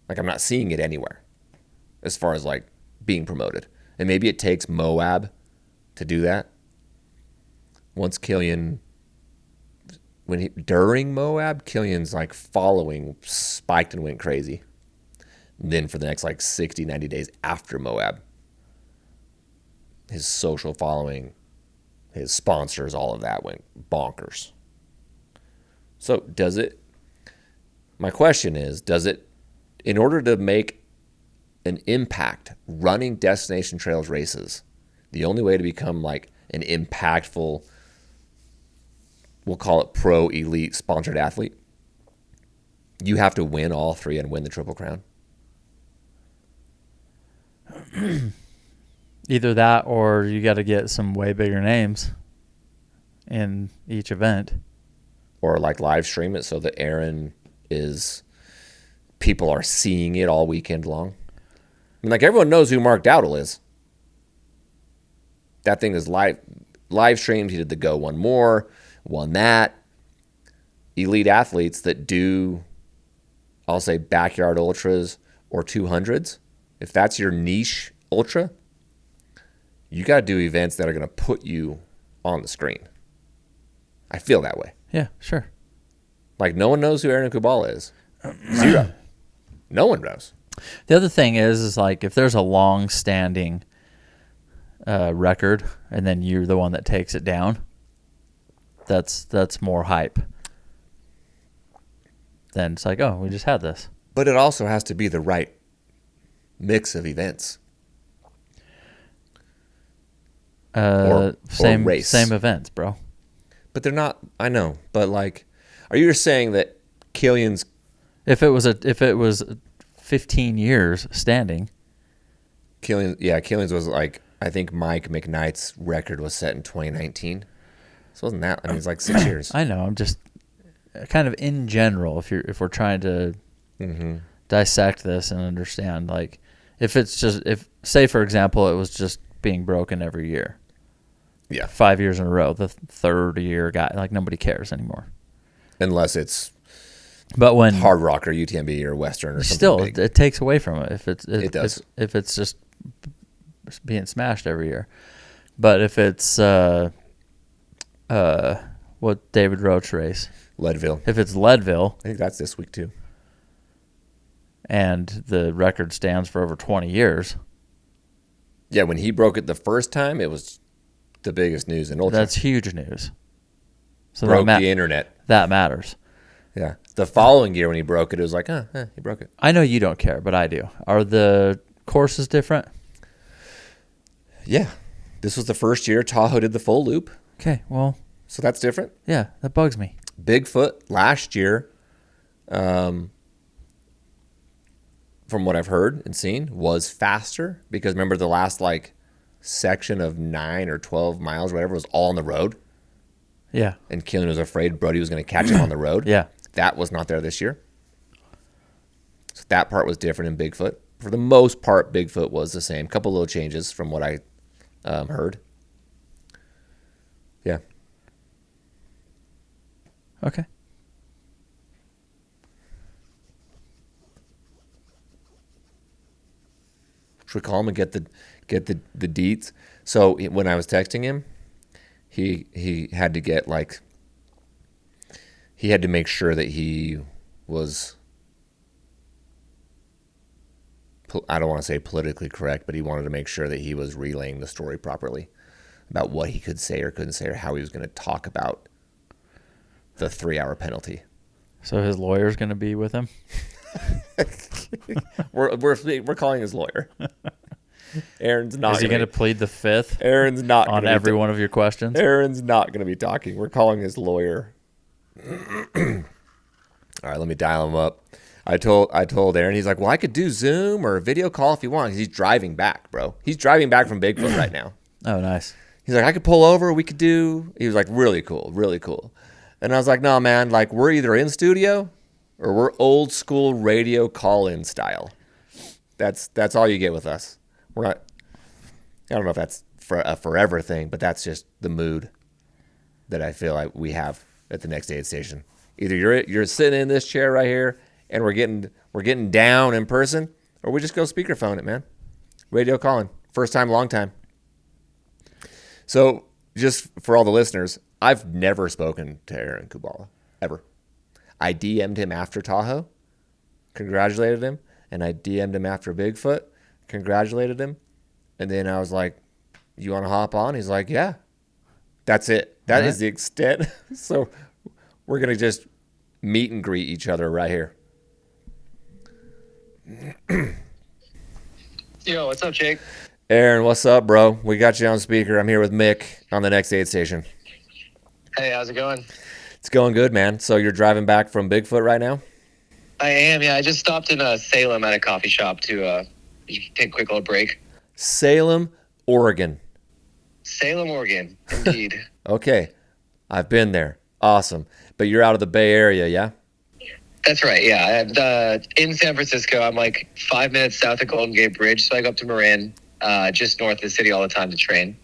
Like, I'm not seeing it anywhere as far as like being promoted. And maybe it takes Moab to do that. Once Kilian, during Moab, Kilian's like following spiked and went crazy. And then for the next like 60, 90 days after Moab, his social following, his sponsors, all of that went bonkers. So my question is, in order to make an impact running destination trails races, the only way to become like an impactful, we'll call it pro elite sponsored athlete, you have to win all three and win the Triple Crown? Either that or you got to get some way bigger names in each event. Or like live stream it so that people are seeing it all weekend long. I mean, like everyone knows who Mark Dowdle is. That thing is live streamed. He did the Go One More, won that. Elite athletes that do, I'll say, backyard ultras or 200s. If that's your niche ultra, you got to do events that are going to put you on the screen. I feel that way. Yeah, sure. Like no one knows who Aaron Kubala is. Zero. No one knows. The other thing is like if there's a long-standing record and then you're the one that takes it down, that's more hype. Then it's like, oh, we just had this. But it also has to be the right mix of events. Same race. Same events, bro. But they're not. I know. But like, are you saying that Kilian's? If it was 15 years standing, Kilian's was like, I think Mike McKnight's record was set in 2019. So wasn't that? I mean, it's like 6 years. I know. I'm just kind of in general. If we're trying to dissect this and understand, like, if say for example, it was just being broken every year. Yeah. 5 years in a row, the third year guy, like nobody cares anymore. Unless it's when Hardrock or UTMB or Western or something still, big. it takes away from it. It does. If it's just being smashed every year. But if it's what David Roach race? Leadville. If it's Leadville, I think that's this week too. And the record stands for over 20 years. Yeah, when he broke it the first time, it was the biggest news in ultra. That's huge news. So broke the internet. That matters. Yeah. The following year when he broke it, it was like, he broke it. I know you don't care, but I do. Are the courses different? Yeah. This was the first year Tahoe did the full loop. Okay, well. So that's different. Yeah, that bugs me. Bigfoot last year, from what I've heard and seen, was faster because remember the last like section of 9 or 12 miles, whatever, was all on the road. Yeah. And Kilian was afraid Brody was going to catch him on the road. Yeah. That was not there this year. So that part was different in Bigfoot. For the most part, Bigfoot was the same. Couple little changes from what I heard. Yeah. Okay. Should we call him and get the deets? So when I was texting him, he had to get like he had to make sure that he was, I don't want to say politically correct, but he wanted to make sure that he was relaying the story properly about what he could say or couldn't say or how he was going to talk about the 3-hour penalty. So his lawyer's going to be with him? We're calling his lawyer. Aaron's not. Is he going to plead the fifth? Aaron's not on every one of your questions. Aaron's not going to be talking. We're calling his lawyer. All right, let me dial him up. I told Aaron. He's like, well, I could do Zoom or a video call if you want. He's driving back, bro. He's driving back from Bigfoot right now. Oh, nice. He's like, I could pull over. We could do. He was like, really cool, really cool. And I was like, no, man. Like, we're either in studio or we're old school radio call-in style. That's all you get with us. We're not. I don't know if that's for a forever thing, but that's just the mood that I feel like we have at the Next Aid Station. Either you're sitting in this chair right here and we're getting down in person, or we just go speakerphone it, man. Radio calling, first time, long time. So just for all the listeners, I've never spoken to Aaron Kubala ever. I DM'd him after Tahoe, congratulated him, and I DM'd him after Bigfoot, congratulated him, and then I was like, you want to hop on? He's like, yeah. That's it. That is the extent. So we're going to just meet and greet each other right here. Yo, what's up, Jake? Aaron, what's up, bro? We got you on speaker. I'm here with Mick on the next aid station. Hey, how's it going? It's going good, man. So you're driving back from Bigfoot right now? I am, yeah. I just stopped in Salem at a coffee shop to take a quick little break. Salem, Oregon. Salem, Oregon, indeed. Okay. I've been there. Awesome. But you're out of the Bay Area, yeah? That's right, yeah. In San Francisco, I'm like 5 minutes south of Golden Gate Bridge, so I go up to Marin, just north of the city all the time to train.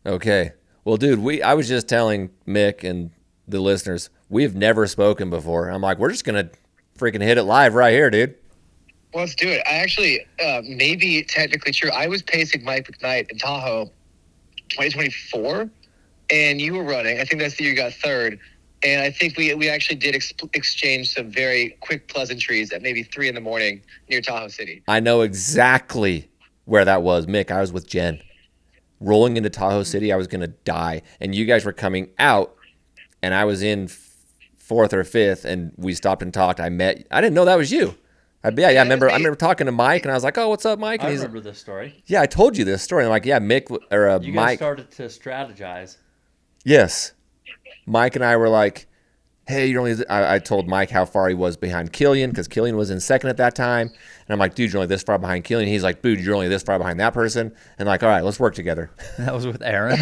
Okay. Well, dude, I was just telling Mick and the listeners, we've never spoken before. I'm like, we're just going to freaking hit it live right here, dude. Well, let's do it. I actually, maybe technically true, I was pacing Mike McKnight in Tahoe 2024, and you were running. I think that's the year you got third. And I think we actually did exchange some very quick pleasantries at maybe 3 a.m. near Tahoe City. I know exactly where that was. Mick, I was with Jen. Rolling into Tahoe City, I was going to die. And you guys were coming out, and I was in 4th or 5th, and we stopped and talked. I didn't know that was you. I remember talking to Mike, and I was like, oh, what's up, Mike? And I remember this story. Yeah, I told you this story. I'm like, yeah, Mick, or You Mike. guys started to strategize. Yes. Mike and I were like, hey, I told Mike how far he was behind Kilian, because Kilian was in second at that time. And I'm like, dude, you're only this far behind Kilian. He's like, dude, you're only this far behind that person. And like, all right, let's work together. That was with Aaron.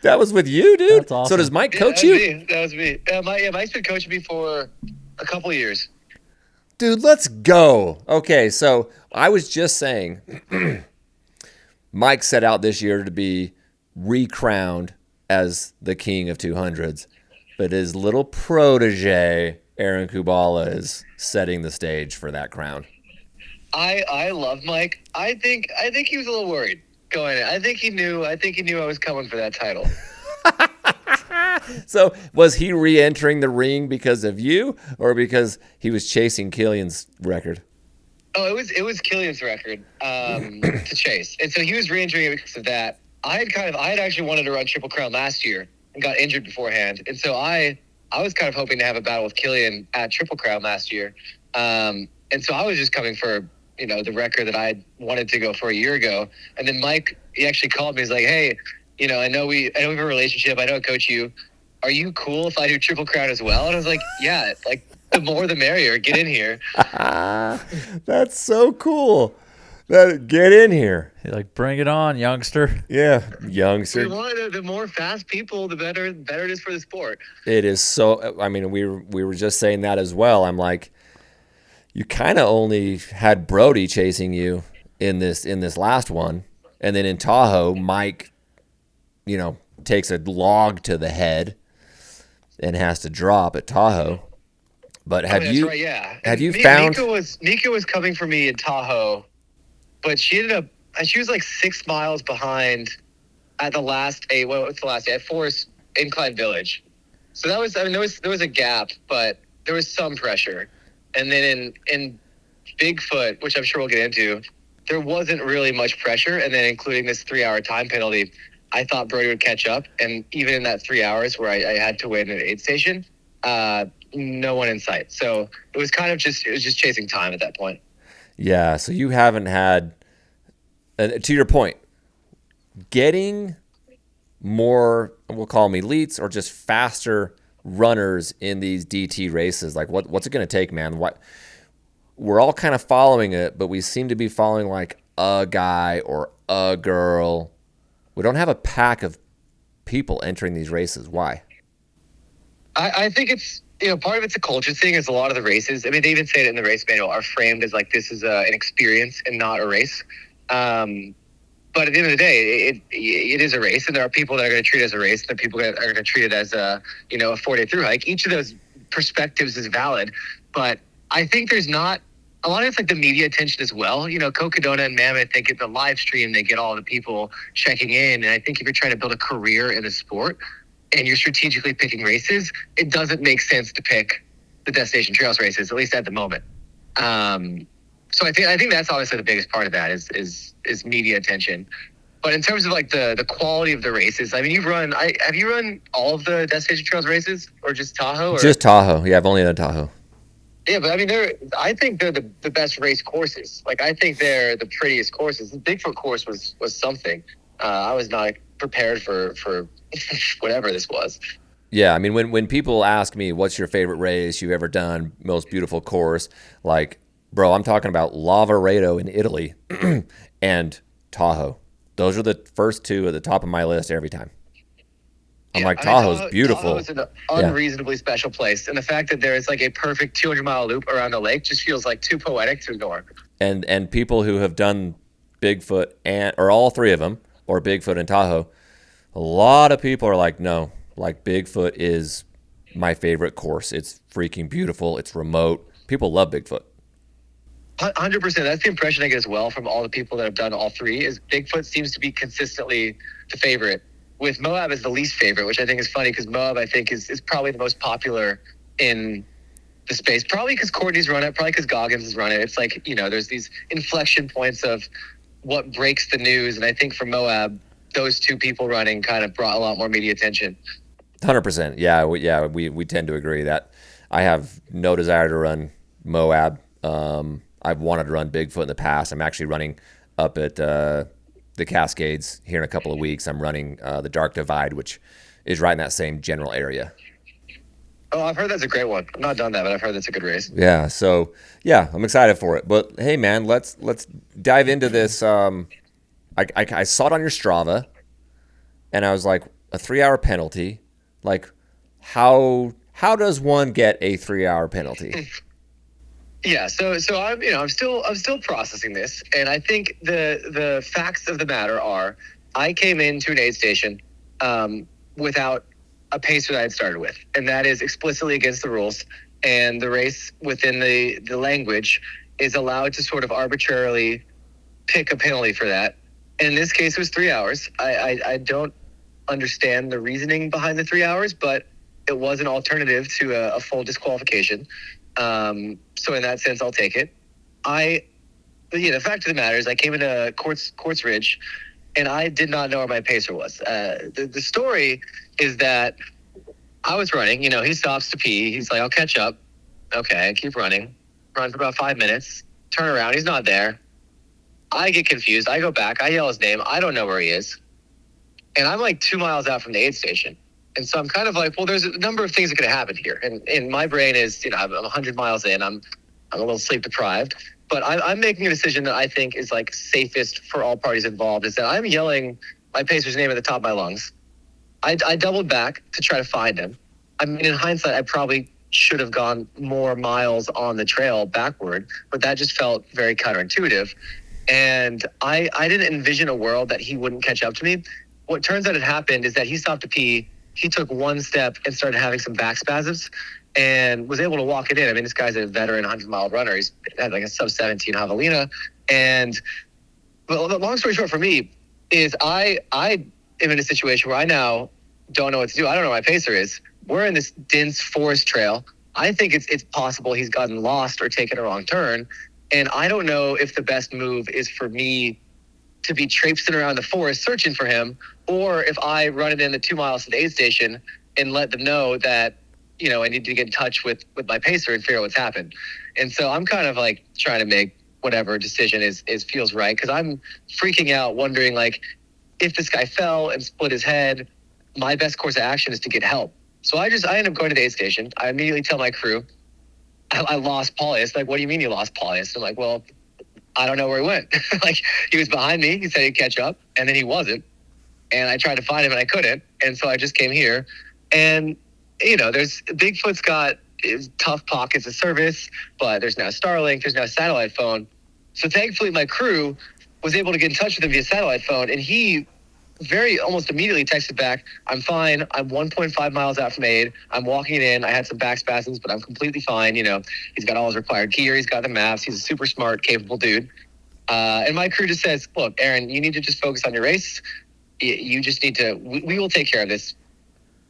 That was with you, dude? That's awesome. So does Mike coach you? That was me. Mike's been coaching me for a couple of years. Dude, let's go. Okay, so I was just saying, Mike set out this year to be recrowned as the king of 200s, but his little protege, Aaron Kubala, is setting the stage for that crown. I love Mike. I think he was a little worried going in. I think he knew I was coming for that title. So was he re-entering the ring because of you, or because he was chasing Kilian's record? Oh, it was Kilian's record to chase, and so he was re-entering it because of that. I had actually wanted to run Triple Crown last year and got injured beforehand, and so I was kind of hoping to have a battle with Kilian at Triple Crown last year, and so I was just coming for the record that I wanted to go for a year ago. And then Mike, he actually called me. He's like, hey, I know we have a relationship. I know I coach you. Are you cool if I do Triple Crown as well? And I was like, yeah, like the more the merrier. Get in here. That's so cool. Get in here. You're like, bring it on, youngster. Yeah, youngster. We wanted the more fast people, the better it is for the sport. It is so. I mean, we were just saying that as well. I'm like, you kind of only had Brody chasing you in this last one, and then in Tahoe, Mike, takes a log to the head and has to drop at Tahoe. But have you? Right, yeah. Have you found? Mika was coming for me in Tahoe, but she was like 6 miles behind at the last day. What's the last day? At Forest Incline Village. So that was, there was a gap, but there was some pressure. And then in Bigfoot, which I'm sure we'll get into, there wasn't really much pressure. And then including this 3-hour time penalty, I thought Brody would catch up. And even in that 3 hours where I had to wait at an aid station, no one in sight. So it was just chasing time at that point. Yeah. So you haven't had, to your point, getting more, we'll call them elites or just faster runners in these DT races. Like what's it going to take, man? We're all kind of following it, but we seem to be following like a guy or a girl. We don't have a pack of people entering these races. Why? I think it's, part of it's a culture thing. Is a lot of the races, I mean, they even say it in the race manual, are framed as like this is an experience and not a race. But at the end of the day, it is a race, and there are people that are going to treat it as a race, and there are people that are going to treat it as a 4-day through hike. Each of those perspectives is valid, but I think there's not a lot of it's like the media attention as well. Cocodona and Mammoth, they get the live stream, they get all the people checking in, and I think if you're trying to build a career in the sport and you're strategically picking races, it doesn't make sense to pick the Destination Trails races, at least at the moment. So I think that's obviously the biggest part of that is media attention. But in terms of like the quality of the races, I mean, have you run all of the Destination Trails races or just Tahoe? Or? Just Tahoe. Yeah, I've only done Tahoe. Yeah, but I mean, I think they're the best race courses. Like, I think they're the prettiest courses. The Bigfoot course was something. I was not prepared for whatever this was. Yeah, I mean, when people ask me what's your favorite race you've ever done, most beautiful course, like, bro, I'm talking about Lavaredo in Italy and Tahoe. Those are the first two at the top of my list every time. I'm like, Tahoe's beautiful. Tahoe is an unreasonably special place. And the fact that there's like a perfect 200-mile loop around the lake just feels like too poetic to ignore. And people who have done Bigfoot or all three of them, or Bigfoot and Tahoe, a lot of people are like, no, like Bigfoot is my favorite course. It's freaking beautiful. It's remote. People love Bigfoot. 100%. That's the impression I get as well from all the people that have done all three, is Bigfoot seems to be consistently the favorite, with Moab as the least favorite, which I think is funny because Moab, I think, is probably the most popular in the space. Probably because Courtney's run it, probably because Goggins has run it. It's like, there's these inflection points of what breaks the news. And I think for Moab, those two people running kind of brought a lot more media attention. 100%. Yeah, we tend to agree that I have no desire to run Moab. I've wanted to run Bigfoot in the past. I'm actually running up at the Cascades here in a couple of weeks. I'm running the Dark Divide, which is right in that same general area. Oh, I've heard that's a great one. I've not done that, but I've heard that's a good race. Yeah, so yeah, I'm excited for it. But hey, man, let's dive into this. I saw it on your Strava, and I was like, a 3-hour penalty. Like, how does one get a 3-hour penalty? Yeah, so I'm still processing this, and I think the facts of the matter are, I came into an aid station without a pacer that I had started with, and that is explicitly against the rules. And the race within the language is allowed to sort of arbitrarily pick a penalty for that. And in this case, it was 3 hours. I don't understand the reasoning behind the 3 hours, but it was an alternative to a full disqualification. So in that sense, I'll take it. The fact of the matter is, I came into Quartz Ridge, and I did not know where my pacer was. The story is that I was running. He stops to pee. He's like, "I'll catch up." Okay, I keep running. Run for about 5 minutes. Turn around. He's not there. I get confused. I go back. I yell his name. I don't know where he is. And I'm like 2 miles out from the aid station. And so I'm kind of like, well, there's a number of things that could have happened here. And my brain is, I'm 100 miles in. I'm a little sleep deprived. But I'm making a decision that I think is like safest for all parties involved, is that I'm yelling my pacer's name at the top of my lungs. I doubled back to try to find him. I mean, in hindsight, I probably should have gone more miles on the trail backward, but that just felt very counterintuitive. And I didn't envision a world that he wouldn't catch up to me. What turns out had happened is that he stopped to pee. He took one step and started having some back spasms and was able to walk it in. I mean, this guy's a veteran 100-mile runner. He's had like a sub-17 javelina. And well, the long story short for me is I am in a situation where I now don't know what to do. I don't know where my pacer is. We're in this dense forest trail. I think it's possible he's gotten lost or taken a wrong turn. And I don't know if the best move is for me to be traipsing around the forest searching for him, or if I run it in the 2 miles to the aid station and let them know that, I need to get in touch with my pacer and figure out what's happened. And so I'm kind of like trying to make whatever decision is feels right, because I'm freaking out, wondering like, if this guy fell and split his head, my best course of action is to get help. So I end up going to the aid station. I immediately tell my crew, I lost Paulius. Like, what do you mean you lost Paulius? I'm like, well, I don't know where he went. Like, he was behind me. He said he'd catch up, and then he wasn't. And I tried to find him, and I couldn't. And so I just came here. And, Bigfoot's got tough pockets of service, but there's now Starlink, there's now satellite phone. So thankfully, my crew was able to get in touch with him via satellite phone, and he almost immediately texted back, "I'm fine. I'm 1.5 miles out from aid. I'm walking it in. I had some back spasms, but I'm completely fine." He's got all his required gear. He's got the maps. He's a super smart, capable dude. And my crew just says, "Look, Aaron, you need to just focus on your race. You just need to, we will take care of this.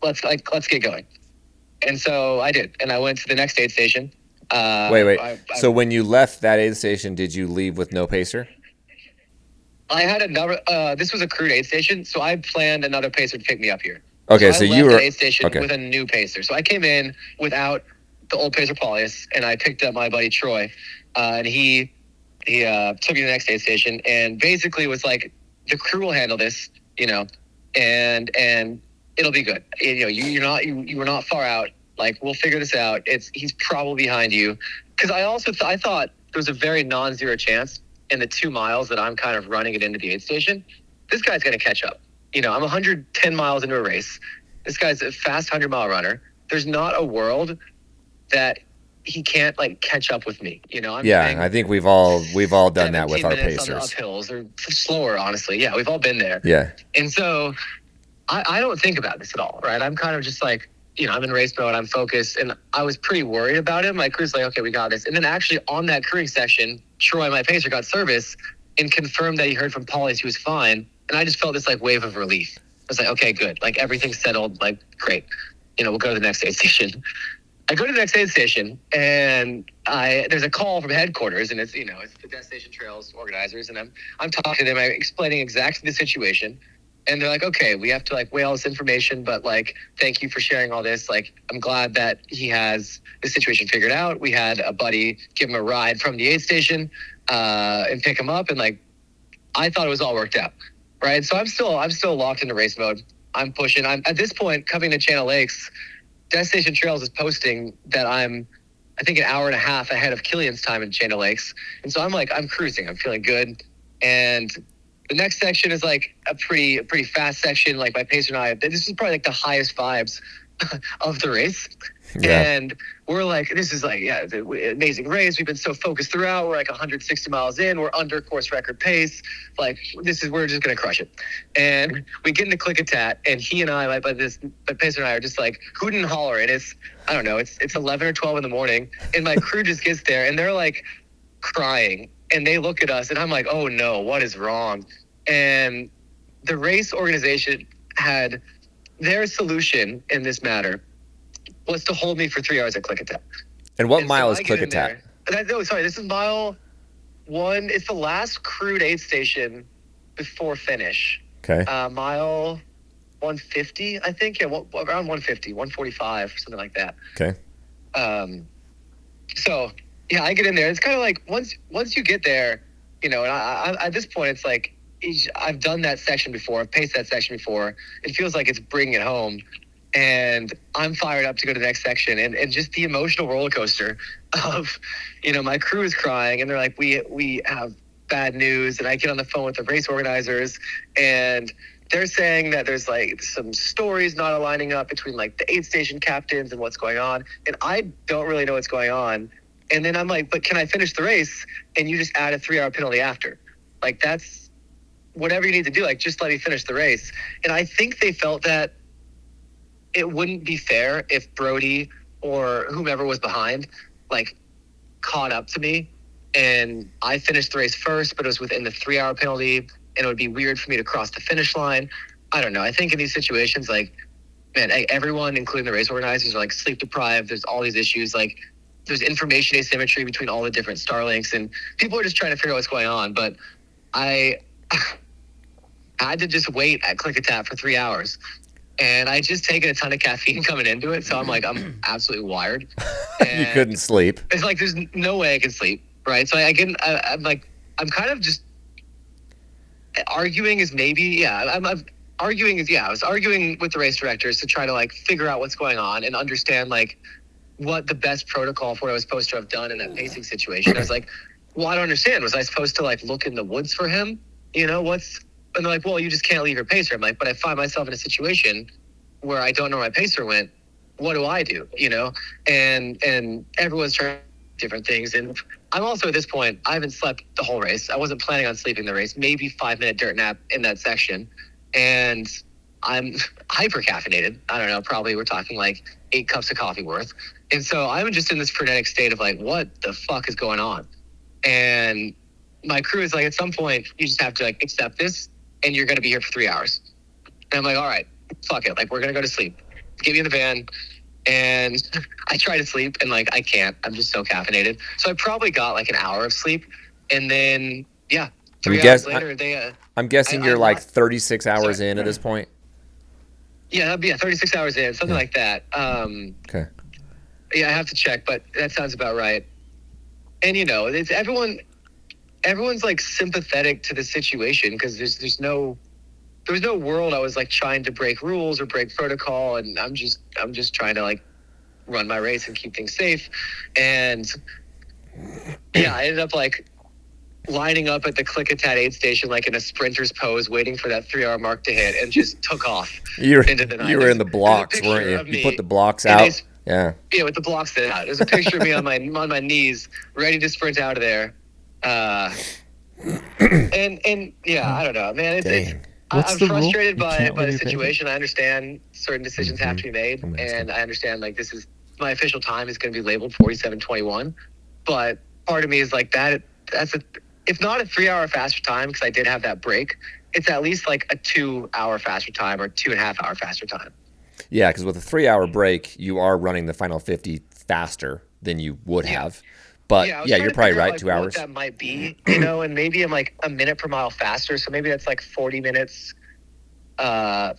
Let's get going." And so I did. And I went to the next aid station. Wait. So when you left that aid station, did you leave with no pacer? I had another. This was a crude aid station, so I planned another pacer to pick me up here. Okay, so so I you left were the aid station okay. with a new pacer. So I came in without the old pacer Paulius, and I picked up my buddy Troy, and he took me to the next aid station, and basically was like, the crew will handle this, and it'll be good. You were not far out. Like, we'll figure this out. He's probably behind you, because I thought there was a very non-zero chance in the 2 miles that I'm kind of running it into the aid station, this guy's going to catch up. I'm 110 miles into a race. This guy's a fast 100-mile runner. There's not a world that he can't like catch up with me. I think we've all done that with our pacers. On the uphills or slower, honestly. Yeah, we've all been there. Yeah. And so I don't think about this at all, right? I'm kind of just like, I'm in race mode, I'm focused, and I was pretty worried about him. My crew's like, okay, we got this. And then actually on that crewing section, Troy, my pacer, got service and confirmed that he heard from Paulius he was fine. And I just felt this like wave of relief. I was like, okay, good. Like, everything's settled. Like, great. We'll go to the next aid station. I go to the next aid station, and there's a call from headquarters, and it's the Destination Trails organizers, and I'm talking to them, I'm explaining exactly the situation. And they're like, okay, we have to like weigh all this information, but like, thank you for sharing all this. Like, I'm glad that he has the situation figured out. We had a buddy give him a ride from the aid station and pick him up. And like, I thought it was all worked out. Right. So I'm still locked into race mode. I'm pushing. I'm at this point coming to Channel Lakes. Destination Trails is posting that I'm, I think, an hour and a half ahead of Kilian's time in Channel Lakes. And so I'm cruising. I'm feeling good. And the next section is like a pretty fast section. Like, my pacer and I, this is probably like the highest vibes of the race. Yeah. And we're like, this is like, the amazing race. We've been so focused throughout. We're like 160 miles in. We're under course record pace. Like, we're just going to crush it. And we get into Klickitat, and he and I, my pacer and I are just like hooting and hollering. It's, I don't know, it's 11 or 12 in the morning. And my crew just gets there, and they're like crying. And they look at us, and I'm like, oh no, what is wrong? And the race organization had their solution in this matter was to hold me for 3 hours at Klickitat. And what mile is Klickitat? No, sorry, this is mile 1. It's the last crude aid station before finish. Okay. Mile 150, I think. Yeah, around 150, 145, something like that. Okay. So yeah, I get in there. It's kind of like once you get there, and I at this point, it's like I've done that section before. I've paced that section before. It feels like it's bringing it home. And I'm fired up to go to the next section, and just the emotional roller coaster of, my crew is crying, and they're like, we have bad news. And I get on the phone with the race organizers, and they're saying that there's like some stories not aligning up between like the aid station captains and what's going on. And I don't really know what's going on. And then I'm like, but can I finish the race? And you just add a 3-hour penalty after. Like, that's whatever you need to do. Like, just let me finish the race. And I think they felt that it wouldn't be fair if Brody or whomever was behind, like, caught up to me and I finished the race first, but it was within the 3-hour penalty, and it would be weird for me to cross the finish line. I don't know. I think in these situations, like, man, everyone, including the race organizers, are like sleep deprived. There's all these issues. Like, there's information asymmetry between all the different Starlinks, and people are just trying to figure out what's going on. But I had to just wait at Klickitat for 3 hours. And I just taken a ton of caffeine coming into it. So I'm absolutely wired. You couldn't sleep. It's like, there's no way I can sleep. Right. So I'm kind of just arguing is maybe, I was arguing with the race directors to try to like figure out what's going on and understand like what the best protocol for what I was supposed to have done in that pacing situation. I was like, well, I don't understand. Was I supposed to like look in the woods for him? And they're like, well, you just can't leave your pacer. I'm like, but I find myself in a situation where I don't know where my pacer went. What do I do? And everyone's trying different things. And I'm also at this point, I haven't slept the whole race. I wasn't planning on sleeping the race, maybe 5-minute dirt nap in that section. And I'm hyper caffeinated. I don't know, probably we're talking like 8 cups of coffee worth. And so I'm just in this frenetic state of like, what the fuck is going on? And my crew is like, at some point, you just have to like accept this, and you're going to be here for 3 hours. And I'm like, all right, fuck it. Like, we're going to go to sleep. Get me in the van. And I try to sleep, and like, I can't. I'm just so caffeinated. So I probably got like an hour of sleep. And then, 3 hours later, they. I'm guessing you're like 36 hours Sorry. in at this point. Yeah, that'd be 36 hours in, something like that. Okay. Yeah, I have to check, but that sounds about right. And it's everyone's like sympathetic to the situation because there was no world I was like trying to break rules or break protocol, and I'm just trying to like run my race and keep things safe. And yeah, I ended up like lining up at the Klickitat aid station like in a sprinter's pose, waiting for that 3 hour mark to hit, and just took off into the night. You were in the blocks, weren't you? You put the blocks out. Yeah, with the blocks out. There's a picture of me on my knees, ready to sprint out of there. And yeah, I don't know, man. I'm frustrated by the situation. I understand certain decisions have to be made, and I understand like this is my official time is going to be labeled 47:21, but part of me is like that's if not a 3 hour faster time because I did have that break, it's at least like a 2 hour faster time or 2.5 hour faster time. Yeah, because with a 3 hour break, you are running the final 50 faster than you would have. But yeah, you're probably right. 2 hours. What that might be, and maybe I'm like a minute per mile faster. So maybe that's like 40 minutes. So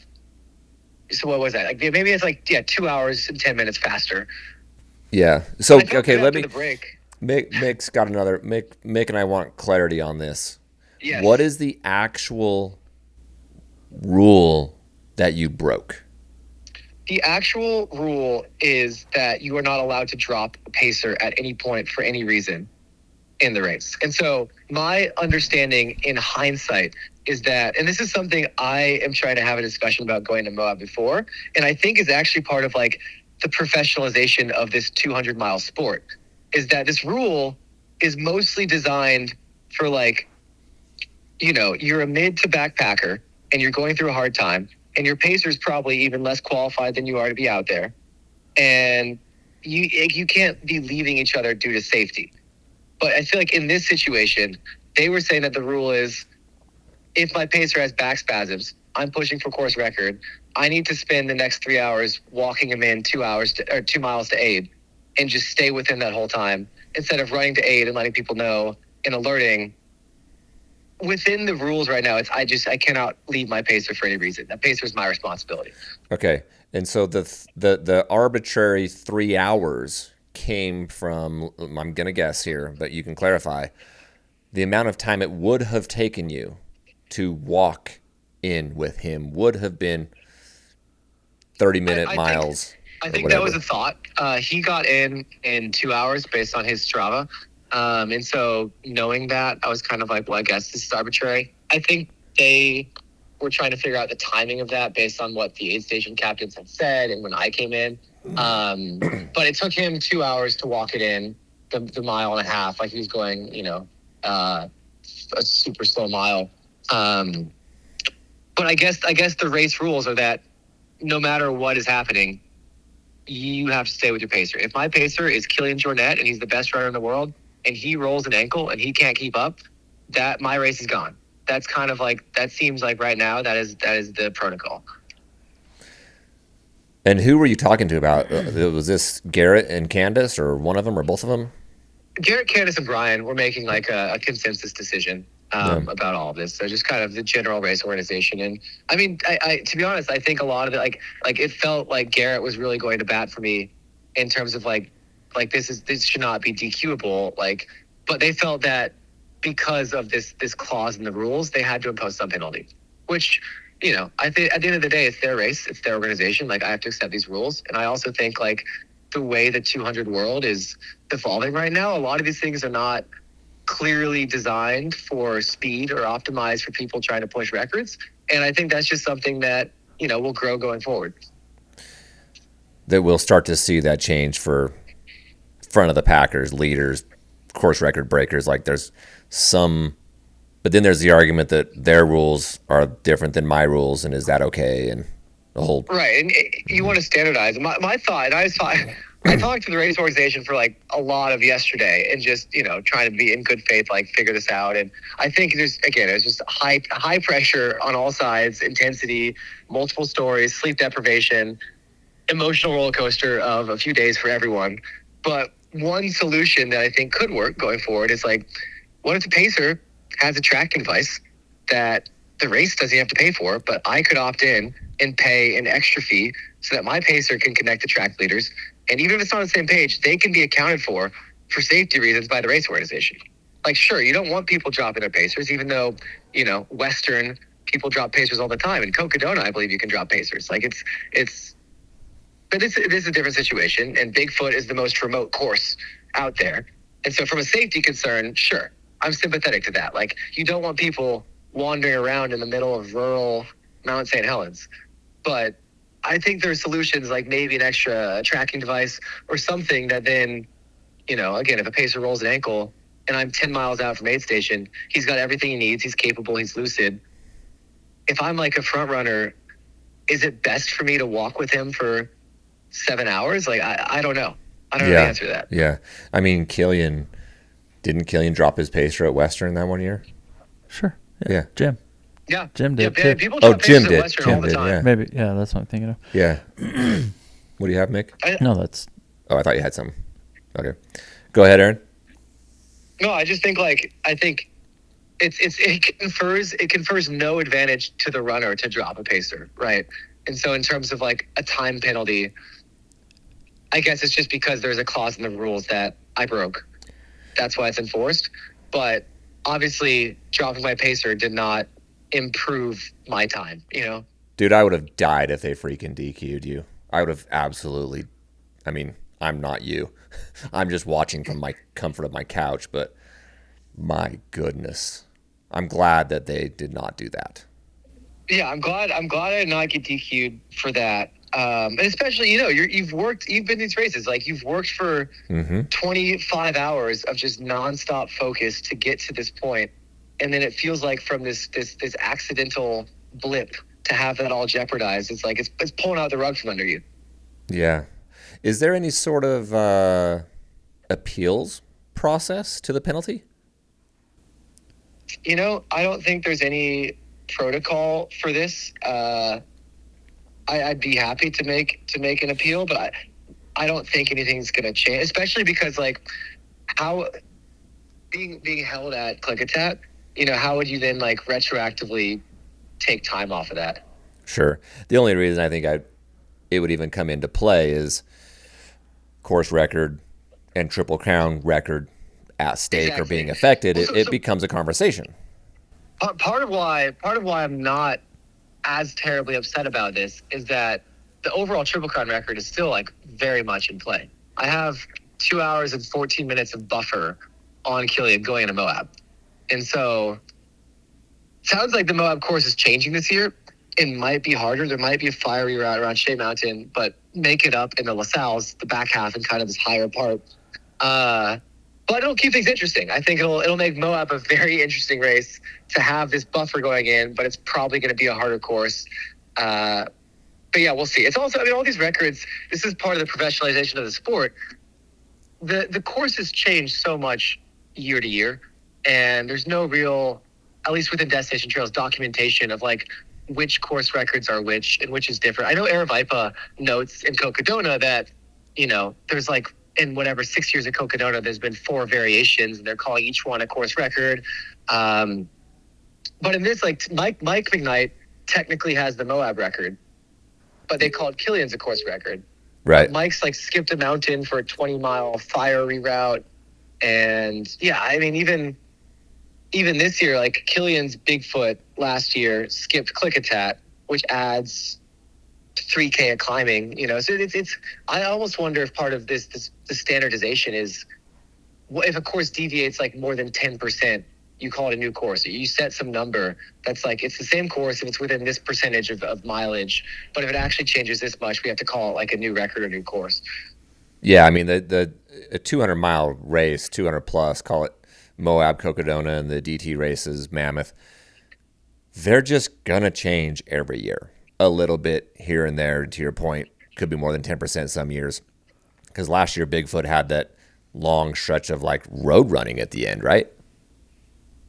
what was that? Like maybe it's like 2 hours and 10 minutes faster. Yeah. So okay, let me. The break. Mick's got another. Mick and I want clarity on this. Yes. What is the actual rule that you broke? The actual rule is that you are not allowed to drop a pacer at any point for any reason in the race. And so my understanding in hindsight is that, and this is something I am trying to have a discussion about going to Moab before, and I think is actually part of like the professionalization of this 200-mile sport, is that this rule is mostly designed for like, you're a mid to backpacker and you're going through a hard time, and your pacer is probably even less qualified than you are to be out there. And you can't be leaving each other due to safety. But I feel like in this situation, they were saying that the rule is if my pacer has back spasms, I'm pushing for course record. I need to spend the next 3 hours walking him in 2 miles to aid and just stay with him that whole time instead of running to aid and letting people know and alerting. Within the rules right now, I cannot leave my pacer for any reason. That pacer is my responsibility. Okay, and so the arbitrary 3 hours came from, I'm gonna guess here, but you can clarify, the amount of time it would have taken you to walk in with him would have been 30-minute miles. I think that was a thought. He got in 2 hours based on his Strava. And so knowing that, I was kind of like, well, I guess this is arbitrary. I think they were trying to figure out the timing of that based on what the aid station captains had said and when I came in. But it took him 2 hours to walk it in, the mile and a half, like he was going, a super slow mile. But I guess the race rules are that no matter what is happening, you have to stay with your pacer. If my pacer is Kilian Jornet and he's the best runner in the world and he rolls an ankle and he can't keep up, that my race is gone. That's kind of like, that seems like right now that is the protocol. And who were you talking to about? Was this Garrett and Candace or one of them or both of them? Garrett, Candace, and Brian were making like a consensus decision about all of this. So just kind of the general race organization. And I mean, I to be honest, I think a lot of it, like it felt like Garrett was really going to bat for me in terms of like this should not be DQable. But they felt that because of this clause in the rules, they had to impose some penalty, which, I think at the end of the day, it's their race, it's their organization. Like I have to accept these rules. And I also think like the way the 200 world is evolving right now, a lot of these things are not clearly designed for speed or optimized for people trying to push records. And I think that's just something that, will grow going forward. That we'll start to see that change for front of the packers, leaders, course record breakers. Like there's some, but then there's the argument that their rules are different than my rules. And is that okay? And the whole. Right. And you want to standardize. My thought, I talked to the race organization for like a lot of yesterday and just, trying to be in good faith, like figure this out. And I think there's just high pressure on all sides, intensity, multiple stories, sleep deprivation, emotional roller coaster of a few days for everyone. But one solution that I think could work going forward is like, what if the pacer has a tracking device that the race doesn't have to pay for, but I could opt in and pay an extra fee so that my pacer can connect to track leaders. And even if it's not on the same page, they can be accounted for safety reasons by the race organization. Like, sure, you don't want people dropping their pacers, even though, Western people drop pacers all the time. In Cocodona, I believe you can drop pacers. Like, but this is a different situation. And Bigfoot is the most remote course out there. And so from a safety concern, sure, I'm sympathetic to that. Like, you don't want people wandering around in the middle of rural Mount St. Helens. But I think there are solutions like maybe an extra tracking device or something that then, again, if a pacer rolls an ankle and I'm 10 miles out from aid station, he's got everything he needs. He's capable. He's lucid. If I'm like a front runner, is it best for me to walk with him for 7 hours? Like, I don't know. I don't know the answer to that. Yeah. I mean, didn't Kilian drop his pacer at Western that one year? Sure. Yeah. Jim. Yeah. Jim did. Yeah, people drop Jim pacers did. at Western Jim all the did, time. yeah. Maybe. Yeah, that's what I'm thinking of. Yeah. What do you have, Mick? No, that's. Oh, I thought you had something. Okay. Go ahead, Aaron. No, I just think it confers no advantage to the runner to drop a pacer, right? And so in terms of like a time penalty, I guess it's just because there's a clause in the rules that I broke. That's why it's enforced. But obviously dropping my pacer did not improve my time, Dude, I would have died if they freaking DQ'd you. I would have absolutely. I mean, I'm not you. I'm just watching from my comfort of my couch, but my goodness. I'm glad that they did not do that. Yeah, I'm glad I did not get DQ'd for that. And especially, you've been in these races, like you've worked for 25 hours of just nonstop focus to get to this point. And then it feels like from this accidental blip to have that all jeopardized, it's like, it's pulling out the rug from under you. Yeah. Is there any sort of appeals process to the penalty? I don't think there's any protocol for this. I'd be happy to make an appeal, but I don't think anything's going to change, especially because like how being held at Klickitat, how would you then like retroactively take time off of that? Sure. The only reason I think it would even come into play is course record and Triple Crown record at stake or being affected. It becomes a conversation. Part of why I'm not as terribly upset about this is that the overall Triple Crown record is still like very much in play. I have 2 hours and 14 minutes of buffer on Kilian going into Moab. And so sounds like the Moab course is changing this year. It might be harder. There might be a fiery route around Shea Mountain, but make it up in the LaSalle's, the back half and kind of this higher part. But it'll keep things interesting. I think it'll make Moab a very interesting race to have this buffer going in, but it's probably going to be a harder course. But yeah, we'll see. It's also, all these records, this is part of the professionalization of the sport. The course has changed so much year to year, and there's no real, at least within Destination Trails, documentation of like which course records are which and which is different. I know Aravaipa notes in Cocodona that, there's like, in whatever 6 years of Cocodona, there's been 4 variations, and they're calling each one a course record. But in this, like Mike McKnight technically has the Moab record, but they called Kilian's a course record. Right. But Mike's like skipped a mountain for a 20-mile fiery route, and yeah, even this year, like Kilian's Bigfoot last year skipped Klickitat, which adds 3K of climbing, so it's I almost wonder if part of the standardization is if a course deviates like more than 10%, you call it a new course. You set some number that's like, it's the same course if it's within this percentage of mileage, but if it actually changes this much, we have to call it like a new record or new course. Yeah, I mean, a 200-mile race, 200 plus, call it Moab, Cocodona, and the DT races, Mammoth, they're just going to change every year. A little bit here and there, to your point, could be more than 10% some years. Because last year, Bigfoot had that long stretch of like road running at the end, right?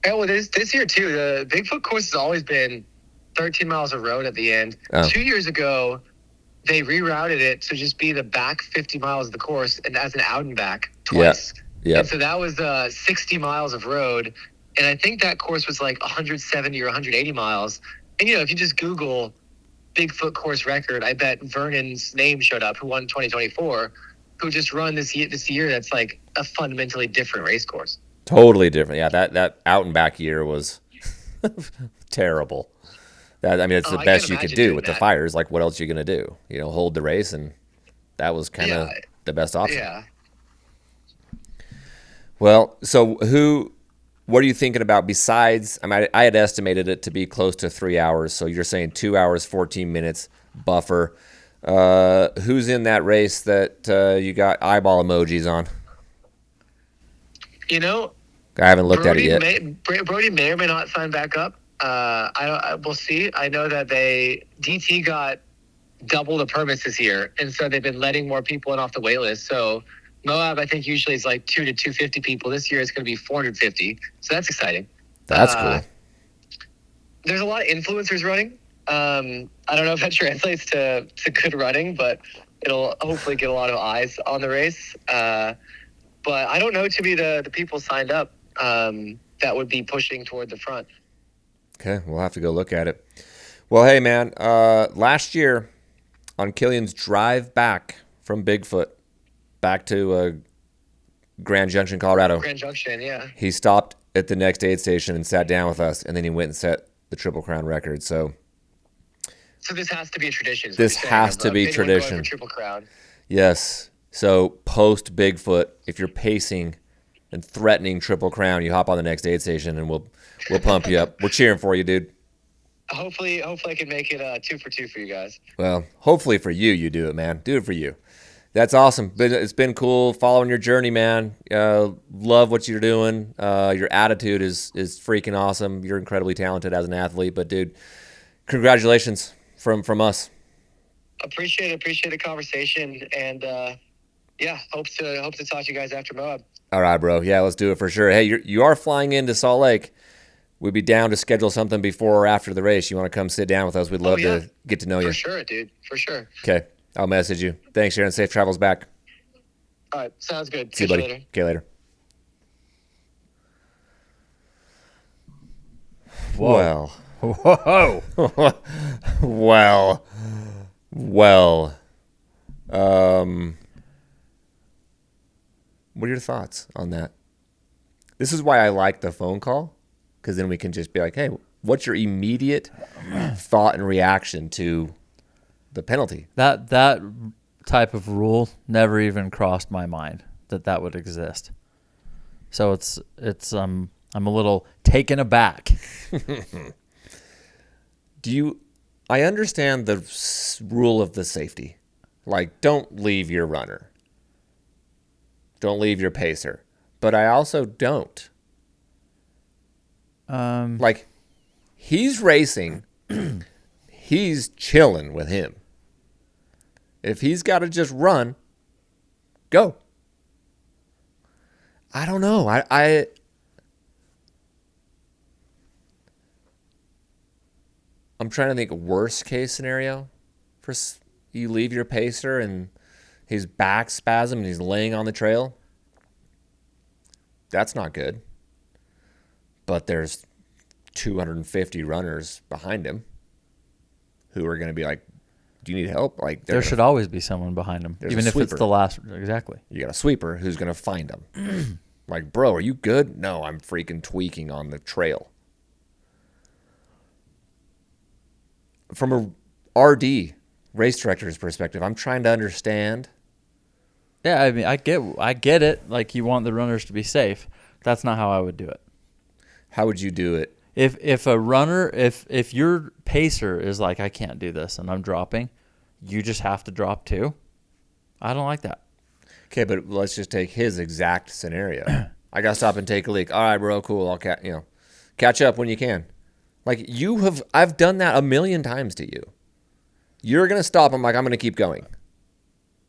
Yeah, well, this year too, the Bigfoot course has always been 13 miles of road at the end. Oh. 2 years ago, they rerouted it to just be the back 50 miles of the course and as an out and back twice. Yeah. And so that was 60 miles of road And I think that course was like 170 or 180 miles. And, if you just Google Bigfoot course record, I bet Vernon's name showed up, who won 2024, who just run this year that's like a fundamentally different race course. Totally different. Yeah, that out and back year was terrible. It's the best you could do with the fires. Like, what else are you going to do? Hold the race, and that was kind of the best option. Yeah. Well, so what are you thinking about besides, I had estimated it to be close to 3 hours, so you're saying 2 hours, 14 minutes buffer. Who's in that race that you got eyeball emojis on? I haven't looked at it yet. Brody may or may not sign back up. We'll see. I know that DT got double the permits this year, and so they've been letting more people in off the wait list. So Moab, I think usually is like 2 to 250 people. This year it's going to be 450. So that's exciting. That's cool. There's a lot of influencers running. I don't know if that translates to good running, but it'll hopefully get a lot of eyes on the race. But I don't know to be the people signed up that would be pushing toward the front. Okay, we'll have to go look at it. Well, hey, man, last year on Kilian's drive back from Bigfoot back to Grand Junction, Colorado. Grand Junction, yeah. He stopped at the next aid station and sat down with us, and then he went and set the Triple Crown record. So this has to be a tradition. This has to be tradition. For Triple Crown. Yes. So post Bigfoot, if you're pacing and threatening Triple Crown, you hop on the next aid station, and we'll pump you up. We're cheering for you, dude. Hopefully I can make it 2 for 2 for you guys. Well, hopefully for you do it, man. Do it for you. That's awesome. It's been cool following your journey, man. Love what you're doing. Your attitude is freaking awesome. You're incredibly talented as an athlete. But, dude, congratulations from us. Appreciate the conversation, and hope to talk to you guys after Moab. All right, bro. Yeah, let's do it for sure. Hey, you are flying into Salt Lake. We'd be down to schedule something before or after the race. You want to come sit down with us? We'd love to get to know you. For sure, dude. For sure. Okay. I'll message you. Thanks, Aaron. Safe travels back. All right. Sounds good. See you, buddy. Later. Okay, later. Whoa. Whoa. Well. What are your thoughts on that? This is why I like the phone call, because then we can just be like, hey, what's your immediate thought and reaction to the penalty? That type of rule never even crossed my mind that would exist. So it's I'm a little taken aback. I understand the rule of the safety. Like, don't leave your runner. Don't leave your pacer. But I also don't. Like, he's racing. He's chilling with him. If he's got to just run, go. I don't know. I'm trying to think worst case scenario. You leave your pacer and his back spasm and he's laying on the trail. That's not good. But there's 250 runners behind him who are going to be like, do you need help? Like, there should always be someone behind him, even if it's the last. Exactly. You got a sweeper who's going to find him. Like, bro, are you good? No, I'm freaking tweaking on the trail. From a RD, race director's perspective, I'm trying to understand. Yeah, I mean, I get it. Like, you want the runners to be safe. That's not how I would do it. How would you do it? If a runner, if your pacer is like, I can't do this and I'm dropping, you just have to drop too. I don't like that. Okay, but let's just take his exact scenario. I got to stop and take a leak. All right, bro, cool. I'll catch up when you can. Like, I've done that a million times to you. You're going to stop. I'm like, I'm going to keep going.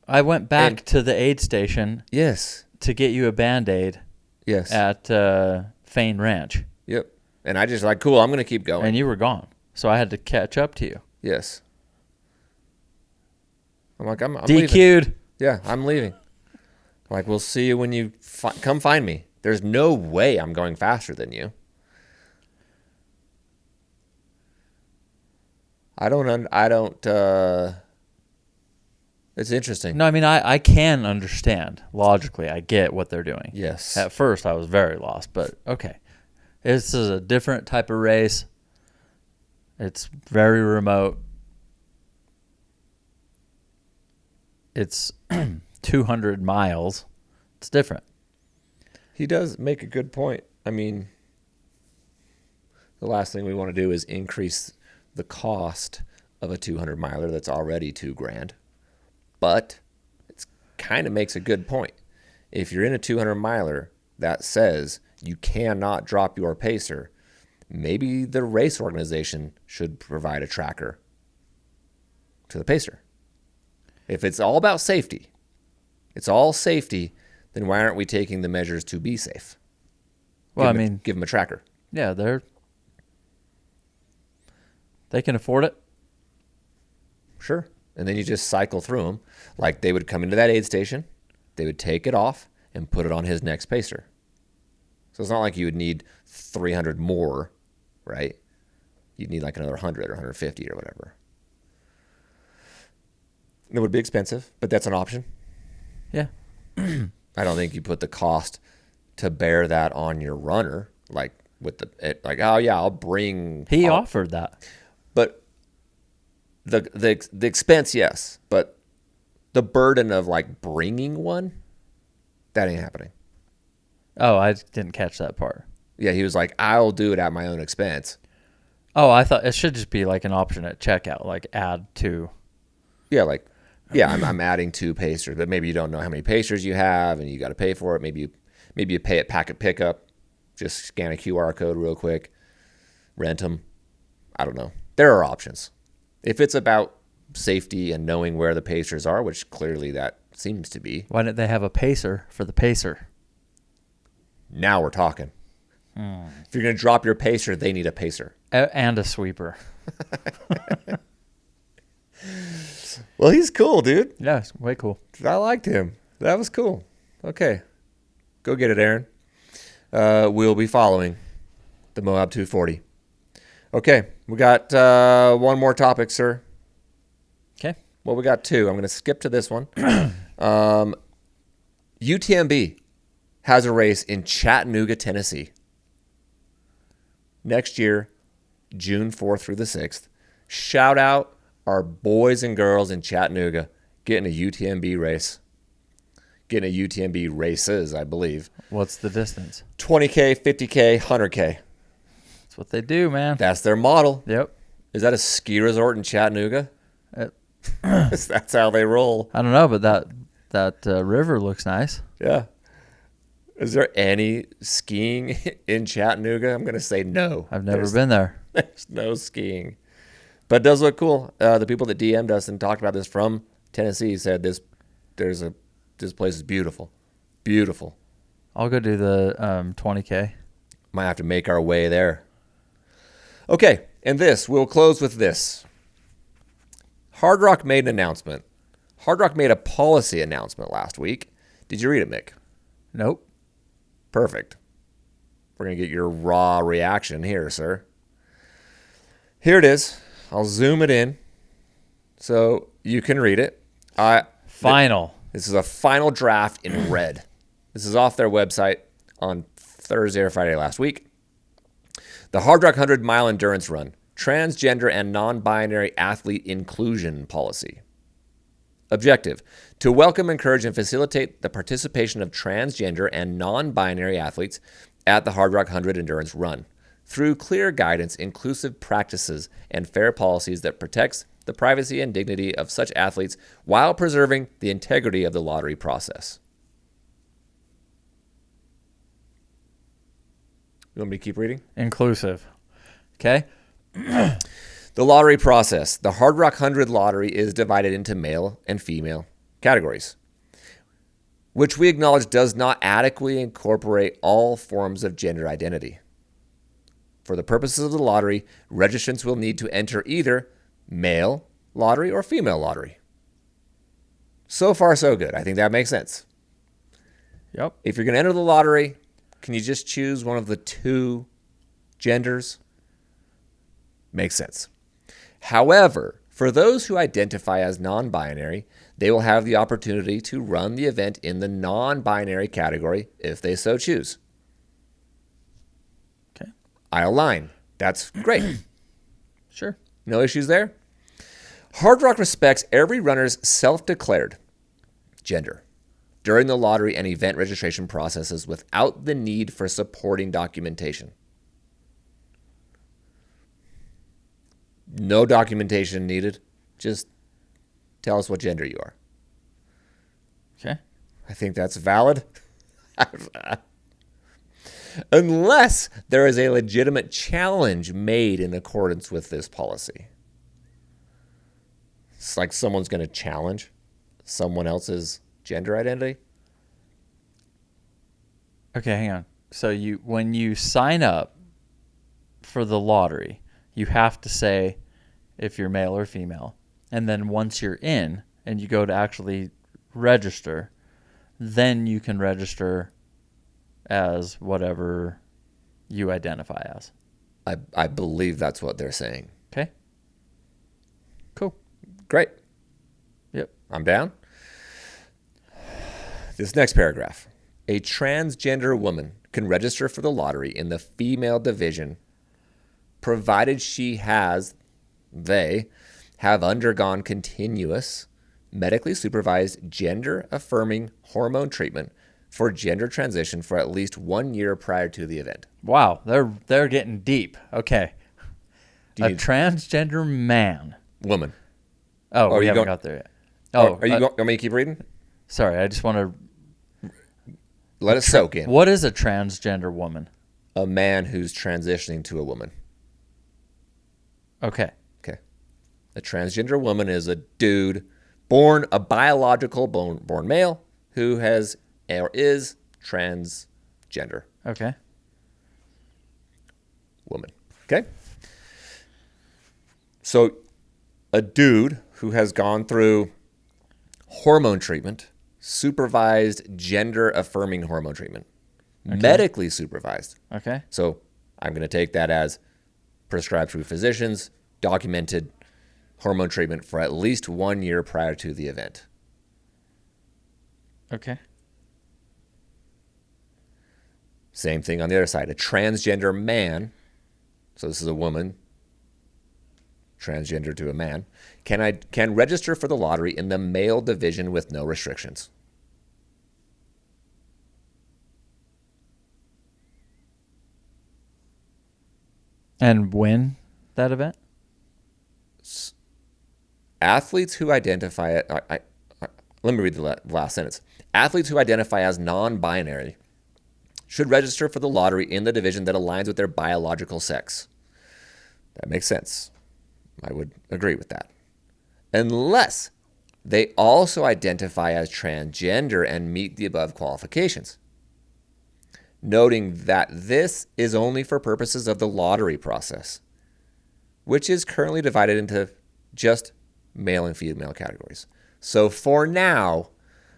I went back to the aid station. Yes. To get you a Band-Aid. Yes. At Fain Ranch. Yep. And I just like, cool, I'm going to keep going. And you were gone. So I had to catch up to you. Yes. I'm like, I'm DQ'd. Leaving. Yeah, I'm leaving. I'm like, we'll see you when you come find me. There's no way I'm going faster than you. I don't. It's interesting. No, I mean, I can understand logically. I get what they're doing. Yes. At first, I was very lost, but okay. This is a different type of race. It's very remote. It's 200 miles. It's different. He does make a good point. I mean, the last thing we want to do is increase the cost of a 200 miler that's already $2,000. But it kind of makes a good point. If you're in a 200 miler that says you cannot drop your pacer, maybe the race organization should provide a tracker to the pacer. If it's all about safety, then why aren't we taking the measures to be safe? Well, Give them a tracker. Yeah, they can afford it. Sure. And then you just cycle through them. Like they would come into that aid station, they would take it off and put it on his next pacer. So it's not like you would need 300 more, right? You'd need like another 100 or 150 or whatever. It would be expensive, but that's an option. Yeah. I don't think you put the cost to bear that on your runner, like oh yeah, I'll bring. He offered that. But the expense, yes, but the burden of like bringing one, that ain't happening. Oh, I didn't catch that part. Yeah, he was like, I'll do it at my own expense. Oh, I thought it should just be like an option at checkout, like add to. Yeah, I'm adding 2 pacers, but maybe you don't know how many pacers you have, and you got to pay for it. Maybe you pay at packet pickup, just scan a QR code real quick, rent them. I don't know. There are options. If it's about safety and knowing where the pacers are, which clearly that seems to be. Why didn't they have a pacer for the pacer? Now we're talking. If you're going to drop your pacer, they need a pacer. And a sweeper. Well, he's cool, dude. Yeah, it's way cool. I liked him. That was cool. Okay. Go get it, Aaron. We'll be following the Moab 240. Okay. We got one more topic, sir. Okay. Well, we got 2. I'm going to skip to this one. UTMB has a race in Chattanooga, Tennessee. Next year, June 4th through the 6th. Shout out our boys and girls in Chattanooga getting a UTMB race. Getting a UTMB races, I believe. What's the distance? 20K, 50K, 100K. That's what they do, man. That's their model. Yep. Is that a ski resort in Chattanooga? That's how they roll. I don't know, but that river looks nice. Yeah. Is there any skiing in Chattanooga? I'm going to say no. I've never been there. There's no skiing. But it does look cool. The people that DM'd us and talked about this from Tennessee said this place is beautiful. Beautiful. I'll go do the 20K. Might have to make our way there. Okay, and we'll close with this. Hardrock made an announcement. Hardrock made a policy announcement last week. Did you read it, Mick? Nope. Perfect. We're going to get your raw reaction here, sir. Here it is. I'll zoom it in so you can read it. Final. This is a final draft in red. This is off their website on Thursday or Friday last week. The Hardrock 100-mile endurance run, transgender and non-binary athlete inclusion policy. Objective: to welcome, encourage, and facilitate the participation of transgender and non-binary athletes at the Hardrock 100 endurance run through clear guidance, inclusive practices, and fair policies that protects the privacy and dignity of such athletes while preserving the integrity of the lottery process. You want me to keep reading? Inclusive. Okay. The lottery process. The Hardrock 100 lottery is divided into male and female categories, which we acknowledge does not adequately incorporate all forms of gender identity. For the purposes of the lottery, registrants will need to enter either male lottery or female lottery. So far, so good. I think that makes sense. Yep. If you're going to enter the lottery, can you just choose one of the 2 genders? Makes sense. However, for those who identify as non-binary, they will have the opportunity to run the event in the non-binary category if they so choose. Okay. I align. That's great. Sure. No issues there. Hardrock respects every runner's self-declared gender during the lottery and event registration processes without the need for supporting documentation. No documentation needed. Just tell us what gender you are. Okay. I think that's valid. Unless there is a legitimate challenge made in accordance with this policy. It's like someone's going to challenge someone else's gender identity. Okay, hang on. So when you sign up for the lottery, you have to say if you're male or female. And then once you're in and you go to actually register, then you can register as whatever you identify as. I believe that's what they're saying. Okay. Cool. Great. Yep. I'm down. This next paragraph. A transgender woman can register for the lottery in the female division provided they have undergone continuous medically supervised gender affirming hormone treatment for gender transition for at least 1 year prior to the event. Wow, they're getting deep. Okay. Transgender man. Woman. Oh, we haven't got there yet. Oh, are you going? Want me to keep reading? Sorry, I just want to let it soak in. What is a transgender woman? A man who's transitioning to a woman. Okay. Okay. A transgender woman is a dude born a biological born male who has or is transgender. Okay. Woman. Okay. So a dude who has gone through hormone treatment, supervised gender affirming hormone treatment, medically supervised. Okay. So I'm going to take that as prescribed through physicians, documented hormone treatment for at least 1 year prior to the event. Okay. Same thing on the other side. A transgender man, so this is a woman, transgender to a man, can register for the lottery in the male division with no restrictions. And win that event? Athletes who identify let me read the last sentence. Athletes who identify as non-binary should register for the lottery in the division that aligns with their biological sex. That makes sense. I would agree with that. Unless they also identify as transgender and meet the above qualifications. Noting that this is only for purposes of the lottery process, which is currently divided into just male and female categories. So for now,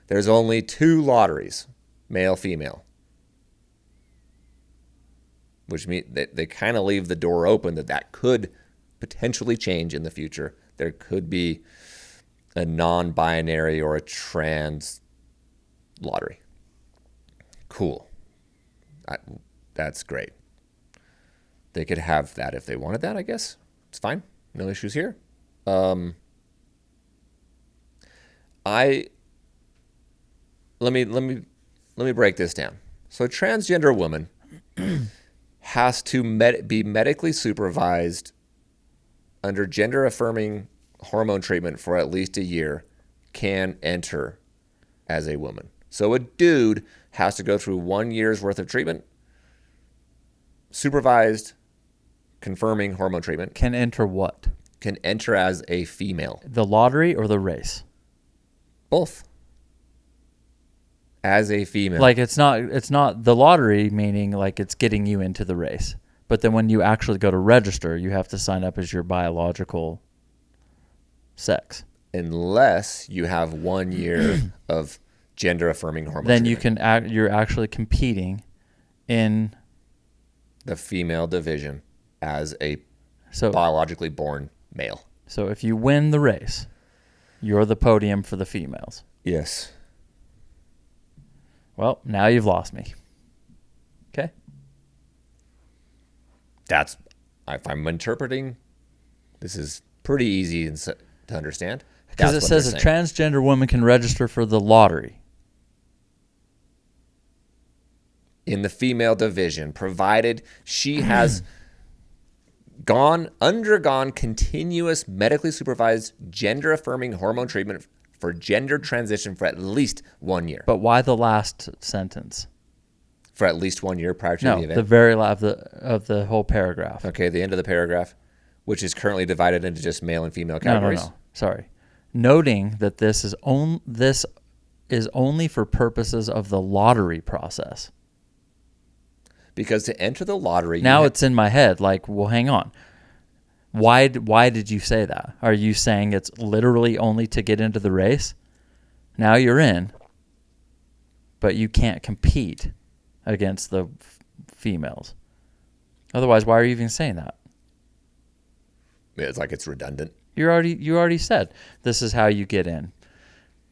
there's only 2 lotteries, male, female. Which means they kind of leave the door open that could potentially change in the future. There could be a non-binary or a trans lottery. Cool. That's great. They could have that if they wanted that, I guess. It's fine. No issues here. Let me break this down. So a transgender woman has to be medically supervised under gender-affirming hormone treatment for at least 1 year, can enter as a woman. So a dude has to go through 1 year's worth of treatment, supervised, confirming hormone treatment. Can enter what? Can enter as a female. The lottery or the race? Both. As a female. Like it's not the lottery, meaning like it's getting you into the race. But then when you actually go to register, you have to sign up as your biological sex. Unless you have 1 year of gender affirming hormone then treatment. you're actually competing in the female division as a so biologically born male. So if you win the race, you're the podium for the females. Yes. Well, now you've lost me. Okay. That's, if I'm interpreting, this is pretty easy to understand. Because it says a transgender woman can register for the lottery. In the female division, provided she has undergone continuous medically supervised gender-affirming hormone treatment for gender transition for at least 1 year. But why the last sentence? For at least 1 year prior to the No, event. the very last of the whole paragraph. Okay, the end of the paragraph, which is currently divided into just male and female categories. No. Sorry. Noting that this is only for purposes of the lottery process. Because to enter the lottery... Now it's in my head, like, well, hang on. Why did you say that? Are you saying it's literally only to get into the race? Now you're in, but you can't compete against the females. Otherwise, why are you even saying that? It's like it's redundant. You already said this is how you get in.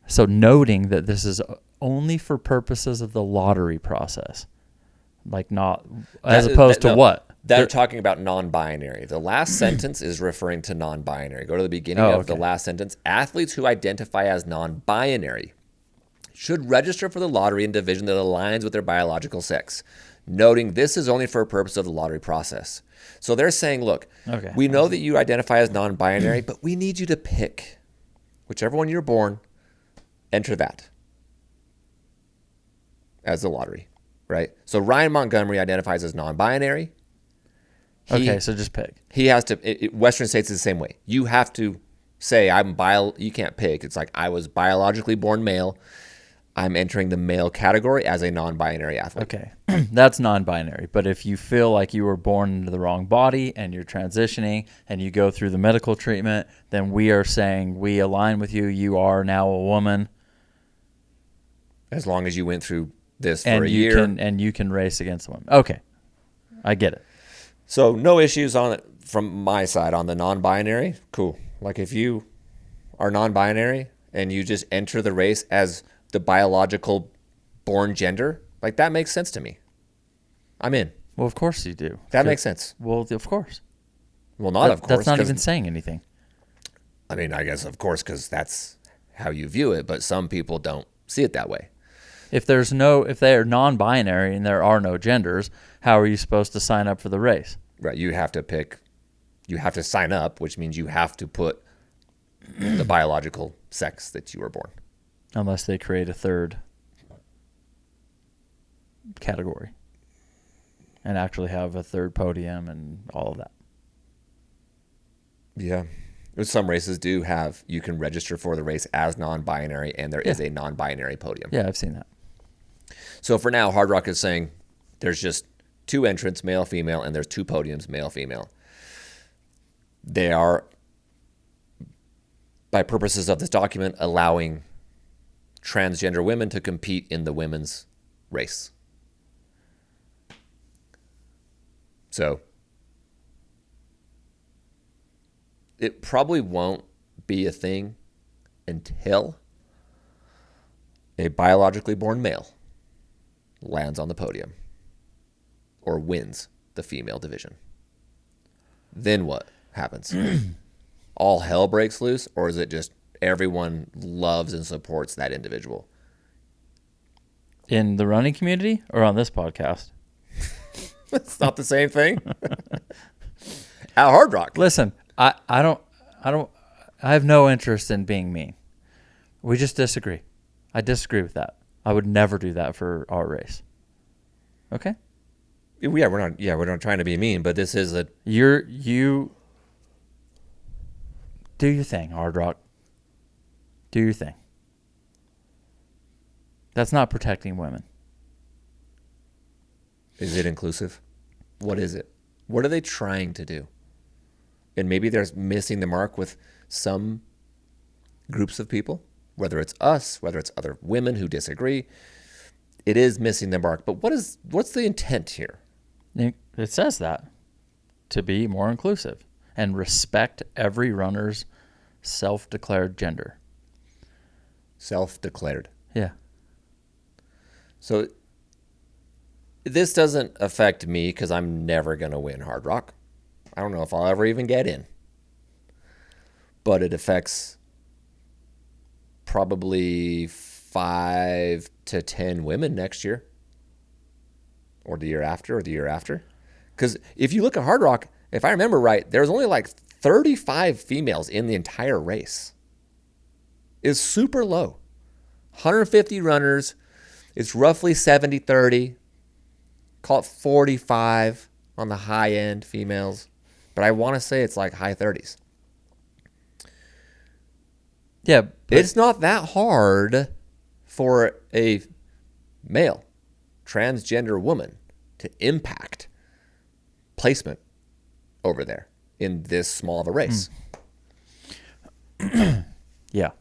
So noting that this is only for purposes of the lottery process, like not as opposed to what? They're talking about non-binary. The last sentence is referring to non-binary. Go to the beginning of the last sentence. Athletes who identify as non-binary should register for the lottery in division that aligns with their biological sex, noting this is only for a purpose of the lottery process. So they're saying, look, we know that you identify as non-binary, but we need you to pick whichever one you're born, enter that as the lottery, right? So Ryan Montgomery identifies as non-binary. So just pick. He has to, Western states is the same way. You have to say, you can't pick. It's like, I was biologically born male. I'm entering the male category as a non-binary athlete. Okay, that's non-binary. But if you feel like you were born into the wrong body and you're transitioning and you go through the medical treatment, then we are saying we align with you. You are now a woman. As long as you went through this for a year. And you can race against women. Okay, I get it. So no issues on it from my side on the non-binary. Cool. Like if you are non-binary and you just enter the race as the biological born gender, like that makes sense to me. I'm in. Well, of course you do. That makes sense. Well, of course. Well, not of course. That's not even saying anything. I mean, I guess of course because that's how you view it, but some people don't see it that way. If they are non-binary and there are no genders, how are you supposed to sign up for the race? Right. You have to sign up, which means you have to put the biological sex that you were born. Unless they create a third category and actually have a third podium and all of that. Yeah. Some races do have, you can register for the race as non-binary and there is a non-binary podium. Yeah, I've seen that. So for now, Hardrock is saying there's just 2 entrants, male, female, and there's 2 podiums, male, female. They are, by purposes of this document, allowing transgender women to compete in the women's race. So it probably won't be a thing until a biologically born male lands on the podium or wins the female division. Then what happens? All hell breaks loose, or is it just everyone loves and supports that individual? In the running community or on this podcast? It's not the same thing. At Hardrock. Listen, I have no interest in being mean. We just disagree. I disagree with that. I would never do that for our race. Okay? Yeah, we're not trying to be mean, but this is You do your thing, Hardrock. Do your thing. That's not protecting women. Is it inclusive? What is it? What are they trying to do? And maybe they're missing the mark with some groups of people, whether it's us, whether it's other women who disagree. It is missing the mark. But what's the intent here? It says that to be more inclusive. and respect every runner's self-declared gender. Self-declared. Yeah. So this doesn't affect me because I'm never going to win Hardrock. I don't know if I'll ever even get in. But it affects probably 5 to 10 women next year. Or the year after, or the year after. Because if you look at Hardrock, if I remember right, there's only like 35 females in the entire race. It's super low. 150 runners. It's roughly 70-30. Call it 45 on the high end females. But I want to say it's like high 30s. Yeah. It's not that hard for a male transgender woman to impact placement over there in this small of a race. Yeah.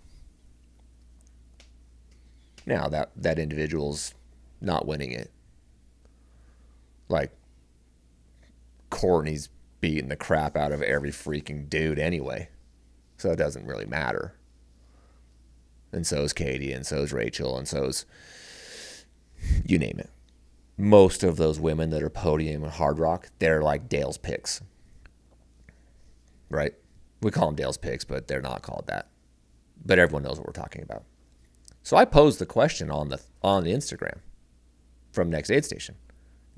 Now that individual's not winning it. Like Courtney's beating the crap out of every freaking dude anyway. So it doesn't really matter. And so is Katie, and so is Rachel, and so is you name it. Most of those women that are podium and Hardrock, they're like Dale's picks. Right? We call them Dale's picks, but they're not called that. But everyone knows what we're talking about. So I posed the question on the Instagram from Next Aid Station.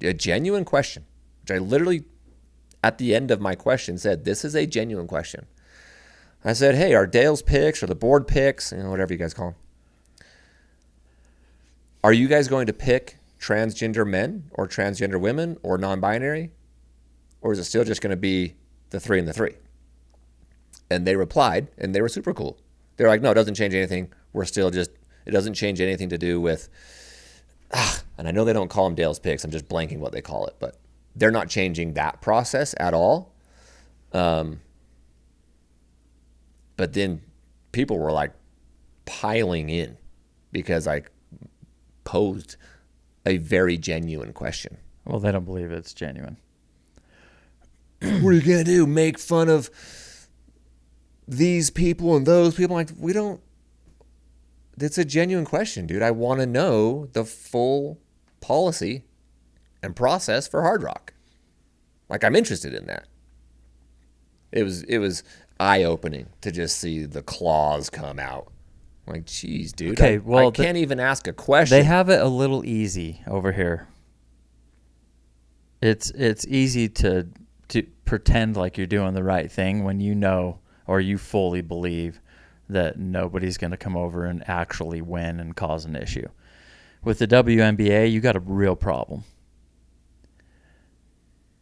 A genuine question, which I literally, at the end of my question, said, this is a genuine question. I said, hey, are Dale's picks or the board picks, whatever you guys call them, are you guys going to pick transgender men or transgender women or non-binary? Or is it still just going to be the 3 and the 3? And they replied, and they were super cool. They're like, no, it doesn't change anything. We're still just, it doesn't change anything to do with, and I know they don't call them Dale's picks. I'm just blanking what they call it, but they're not changing that process at all. But then people were like piling in because I posed a very genuine question. Well, they don't believe it's genuine. What are you going to do? Make fun of these people and those people? Like, we don't. It's a genuine question, dude. I want to know the full policy and process for Hardrock. Like, I'm interested in that. It was eye-opening to just see the claws come out. Like, geez, dude. Okay, well, I can't even ask a question. They have it a little easy over here. It's easy to pretend like you're doing the right thing when you know or you fully believe that nobody's going to come over and actually win and cause an issue. With the WNBA, you got a real problem.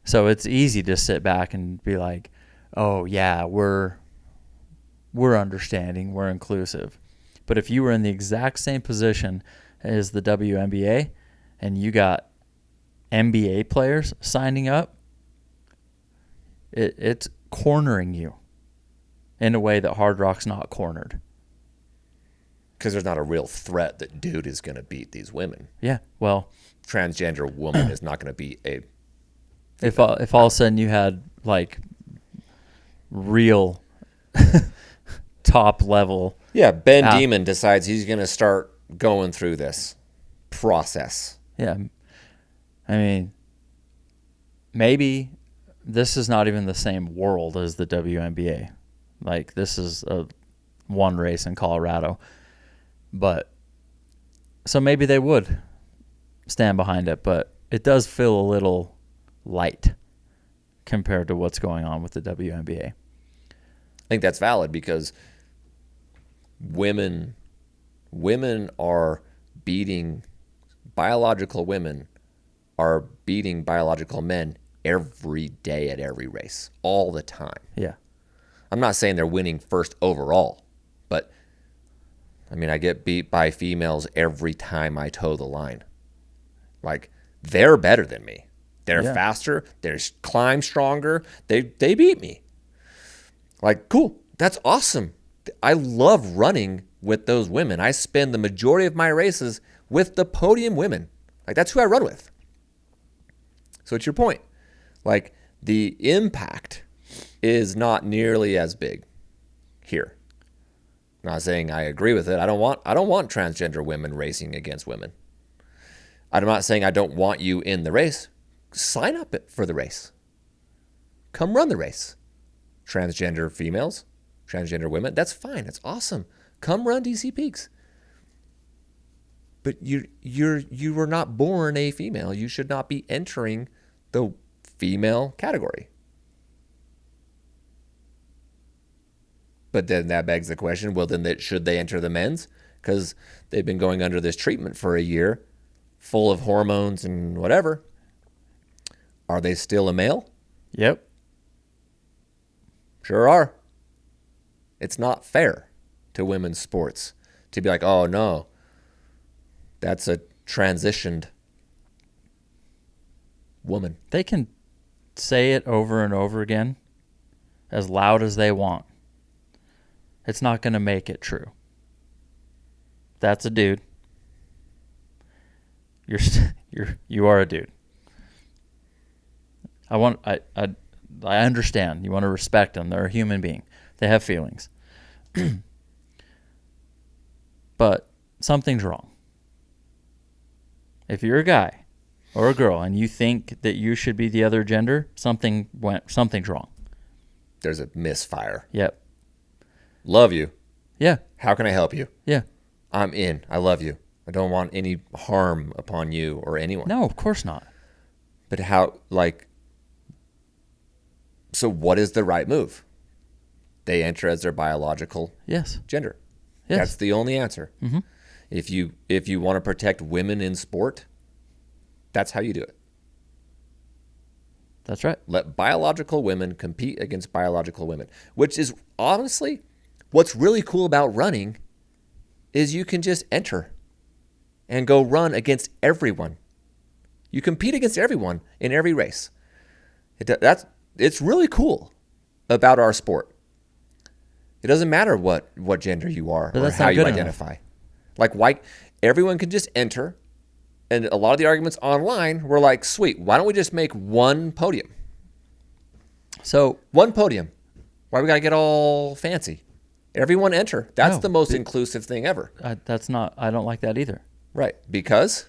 So it's easy to sit back and be like, oh, yeah, we're understanding, we're inclusive. But if you were in the exact same position as the WNBA and you got NBA players signing up, it's cornering you in a way that Hardrock's not cornered. Because there's not a real threat that dude is going to beat these women. Yeah, well, transgender woman is not going to be a. If all of a sudden you had like real top level. Yeah, Ben Demon decides he's going to start going through this process. Yeah, I mean, maybe this is not even the same world as the WNBA. Like, this is one race in Colorado. But so maybe they would stand behind it, but it does feel a little light compared to what's going on with the WNBA. I think that's valid because women are beating biological women are beating biological men every day at every race, all the time. Yeah. I'm not saying they're winning first overall, but I mean, I get beat by females every time I toe the line. Like, they're better than me. They're faster. They climb stronger. They beat me. Like, cool. That's awesome. I love running with those women. I spend the majority of my races with the podium women. Like, that's who I run with. So it's your point. Like, the impact is not nearly as big here. I'm not saying I agree with it. I don't want transgender women racing against women. I'm not saying I don't want you in the race. Sign up for the race. Come run the race. Transgender females, transgender women, that's fine. That's awesome. Come run DC Peaks. But you were not born a female. You should not be entering the female category. But then that begs the question, well, then should they enter the men's? Because they've been going under this treatment for a year, full of hormones and whatever. Are they still a male? Yep. Sure are. It's not fair to women's sports to be like, oh, no, that's a transitioned woman. They can say it over and over again as loud as they want. It's not going to make it true. That's a dude. You are a dude. I understand. You want to respect them. They're a human being. They have feelings. But something's wrong. If you're a guy or a girl and you think that you should be the other gender, something's wrong. There's a misfire. Yep. Love you. Yeah. How can I help you? Yeah. I'm in. I love you. I don't want any harm upon you or anyone. No, of course not. But so what is the right move? They enter as their biological gender. Yes. That's the only answer. Mm-hmm. If you want to protect women in sport, that's how you do it. That's right. Let biological women compete against biological women, which is honestly what's really cool about running is you can just enter and go run against everyone. You compete against everyone in every race. It's really cool about our sport. It doesn't matter what gender you are or how you identify. Why everyone can just enter, and a lot of the arguments online were like, sweet, why don't we just make one podium? So one podium. Why we gotta get all fancy? Everyone enter. That's the most inclusive thing ever. I don't like that either. Right. Because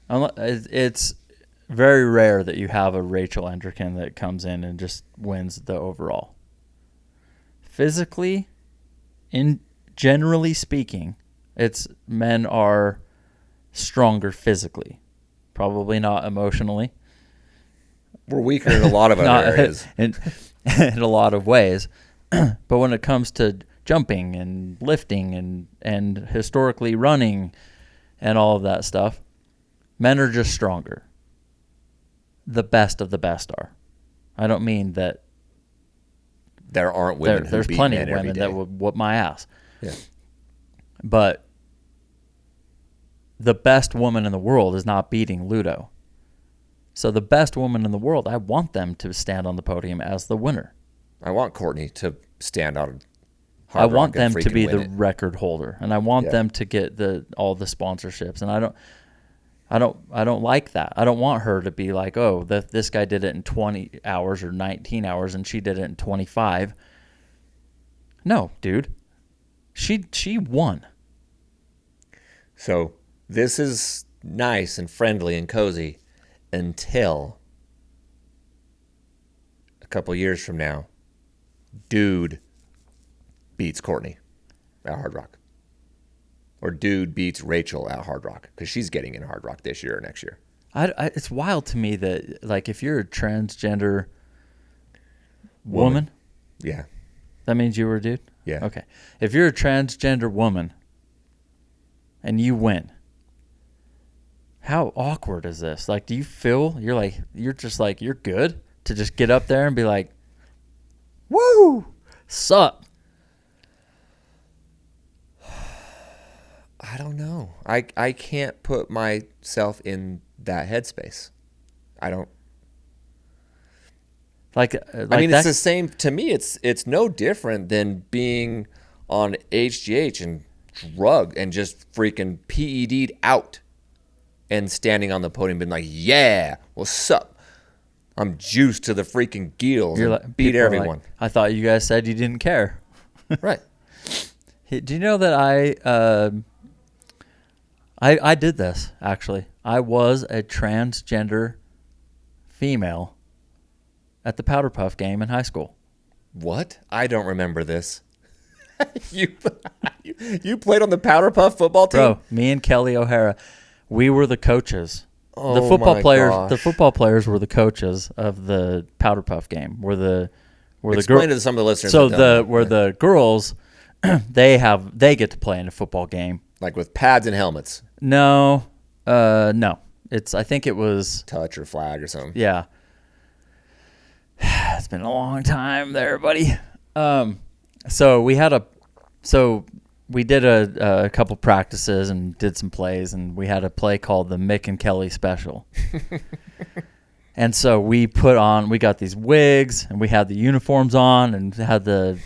it's very rare that you have a Rachel Endricken that comes in and just wins the overall. Physically, generally speaking, men are stronger physically, probably not emotionally. We're weaker in a lot of other areas. In a lot of ways. But when it comes to jumping and lifting and historically running and all of that stuff, men are just stronger. The best of the best are. I don't mean that there aren't women who there's beat plenty men of women that would whoop my ass. Yeah. But the best woman in the world is not beating Ludo. So the best woman in the world, I want them to stand on the podium as the winner. I want Courtney to stand on Hardrock. I want them to be the it. record holder, and I want them to get all the sponsorships. And I don't like that. I don't want her to be like, oh, this guy did it in 20 hours or 19 hours, and she did it in 25. No, dude, she won. So this is nice and friendly and cozy until a couple years from now, dude beats Courtney at Hardrock. Or dude beats Rachel at Hardrock because she's getting in Hardrock this year or next year. It's wild to me that, if you're a transgender woman, yeah, that means you were a dude? Yeah. Okay. If you're a transgender woman and you win, how awkward is this? Do you feel you're good to just get up there and be like, woo, sup? I don't know. I can't put myself in that headspace. I don't. It's the same to me. It's no different than being on HGH and drugged and just freaking PED'd out and standing on the podium being like, yeah, what's up? I'm juiced to the freaking gills. You're And like, beat people are everyone. like, I thought you guys said you didn't care. Right. Hey, do you know that I did this, actually? I was a transgender female at the Powder Puff game in high school. What? I don't remember this. you played on the Powder Puff football team? Bro, me and Kelly O'Hara, we were the coaches. Oh, The football my players, gosh. the football players were the coaches of the Powder Puff game. Explain to some of the listeners. So that don't know. the girls, they get to play in a football game. Like with pads and helmets, No. I think it was, touch or flag or something. yeah. It's been a long time there, buddy. So we did a couple practices and did some plays, and we had a play called the Mick and Kelly special. And so we got these wigs, and we had the uniforms on, and had the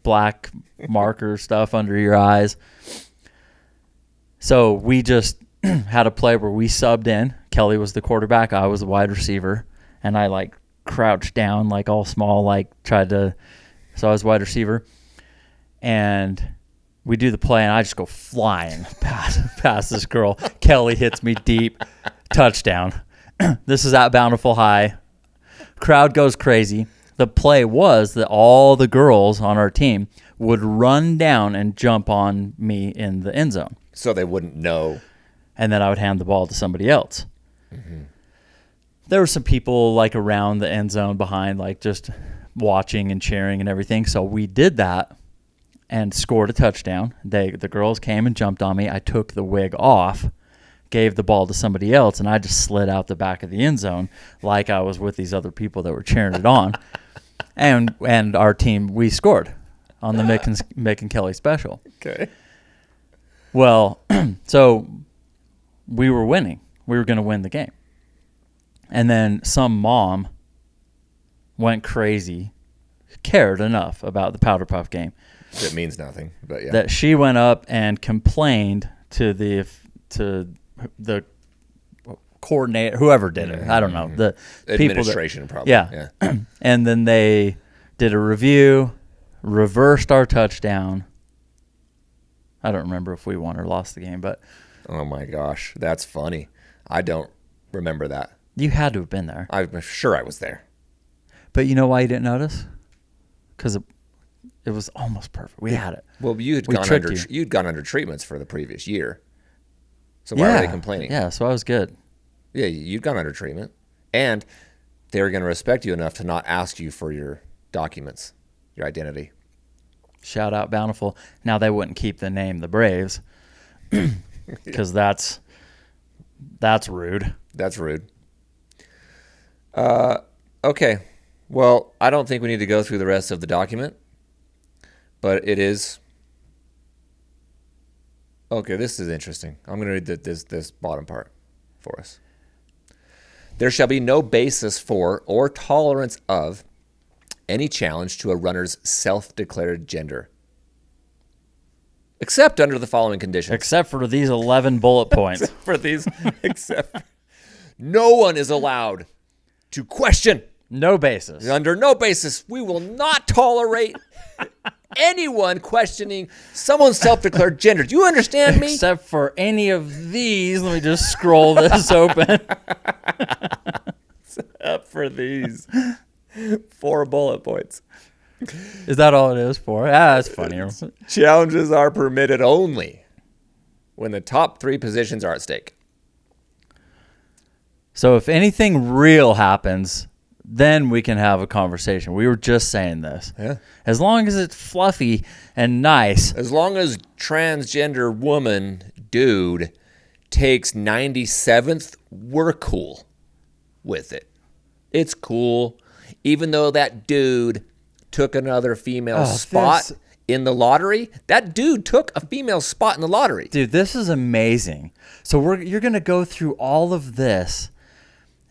black marker stuff under your eyes. So we just had a play where we subbed in. Kelly was the quarterback, I was the wide receiver, and I like crouched down, like all small, like so I was wide receiver. And we do the play, and I just go flying past this girl. Kelly hits me deep, touchdown. This is at Bountiful High. Crowd goes crazy. The play was that all the girls on our team would run down and jump on me in the end zone. So they wouldn't know. And then I would hand the ball to somebody else. Mm-hmm. There were some people like around the end zone behind, like just watching and cheering and everything. So we did that and scored a touchdown. The girls came and jumped on me. I took the wig off, gave the ball to somebody else, and I just slid out the back of the end zone like I was with these other people that were cheering it on. And our team, we scored on the Mick and Kelly special. Okay. Well, so we were winning. We were going to win the game. And then some mom went crazy, cared enough about the Powder Puff game. It means nothing, but yeah. That she went up and complained to the coordinator, whoever did it. I don't know. The administration people probably. Yeah. And then they did a review, reversed our touchdown. I don't remember if we won or lost the game, but Oh my gosh, that's funny. I don't remember that. you had to have been there. I'm sure I was there. But you know why you didn't notice? Because it was almost perfect. We had it. Well, you'd gone under treatments for the previous year. So why were they complaining? Yeah, so I was good. Yeah, you'd gone under treatment. And they were going to respect you enough to not ask you for your documents, your identity. Shout out Bountiful. Now they wouldn't keep the name the Braves because that's rude. That's rude. Okay. Well, I don't think we need to go through the rest of the document, but it is. Okay, this is interesting. I'm going to read this bottom part for us. There shall be no basis for or tolerance of any challenge to a runner's self-declared gender, except under the following conditions. Except for these 11 bullet points. Except no one is allowed to question. No basis. Under no basis, we will not tolerate anyone questioning someone's self-declared gender. Do you understand me? Except for any of these. Let me just scroll this open. Except for these 4 bullet points. Is that all it is for? Ah, that's funnier. Challenges are permitted only when the top 3 positions are at stake. So if anything real happens, then we can have a conversation. We were just saying this. Yeah. As long as it's fluffy and nice. As long as transgender woman dude takes 97th, we're cool with it. It's cool. Even though that dude took another female spot in the lottery, that dude took a female spot in the lottery. Dude, this is amazing. So you're going to go through all of this,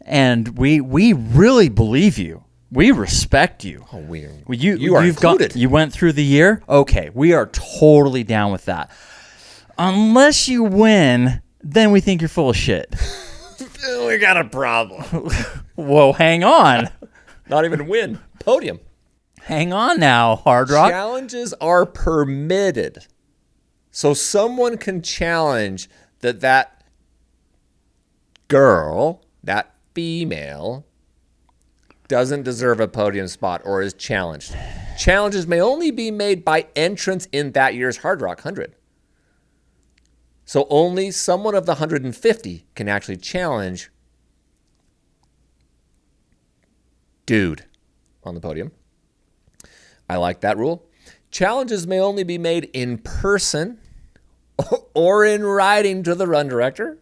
and we really believe you. We respect you. Oh, You are included. You went through the year? Okay, we are totally down with that. Unless you win, then we think you're full of shit. We got a problem. Whoa, hang on. Not even win. Podium. Hang on now, Hardrock. Challenges are permitted. So someone can challenge that girl, that female, doesn't deserve a podium spot or is challenged. Challenges may only be made by entrants in that year's Hardrock 100. So only someone of the 150 can actually challenge dude on the podium. I like that rule. Challenges may only be made in person or in writing to the run director,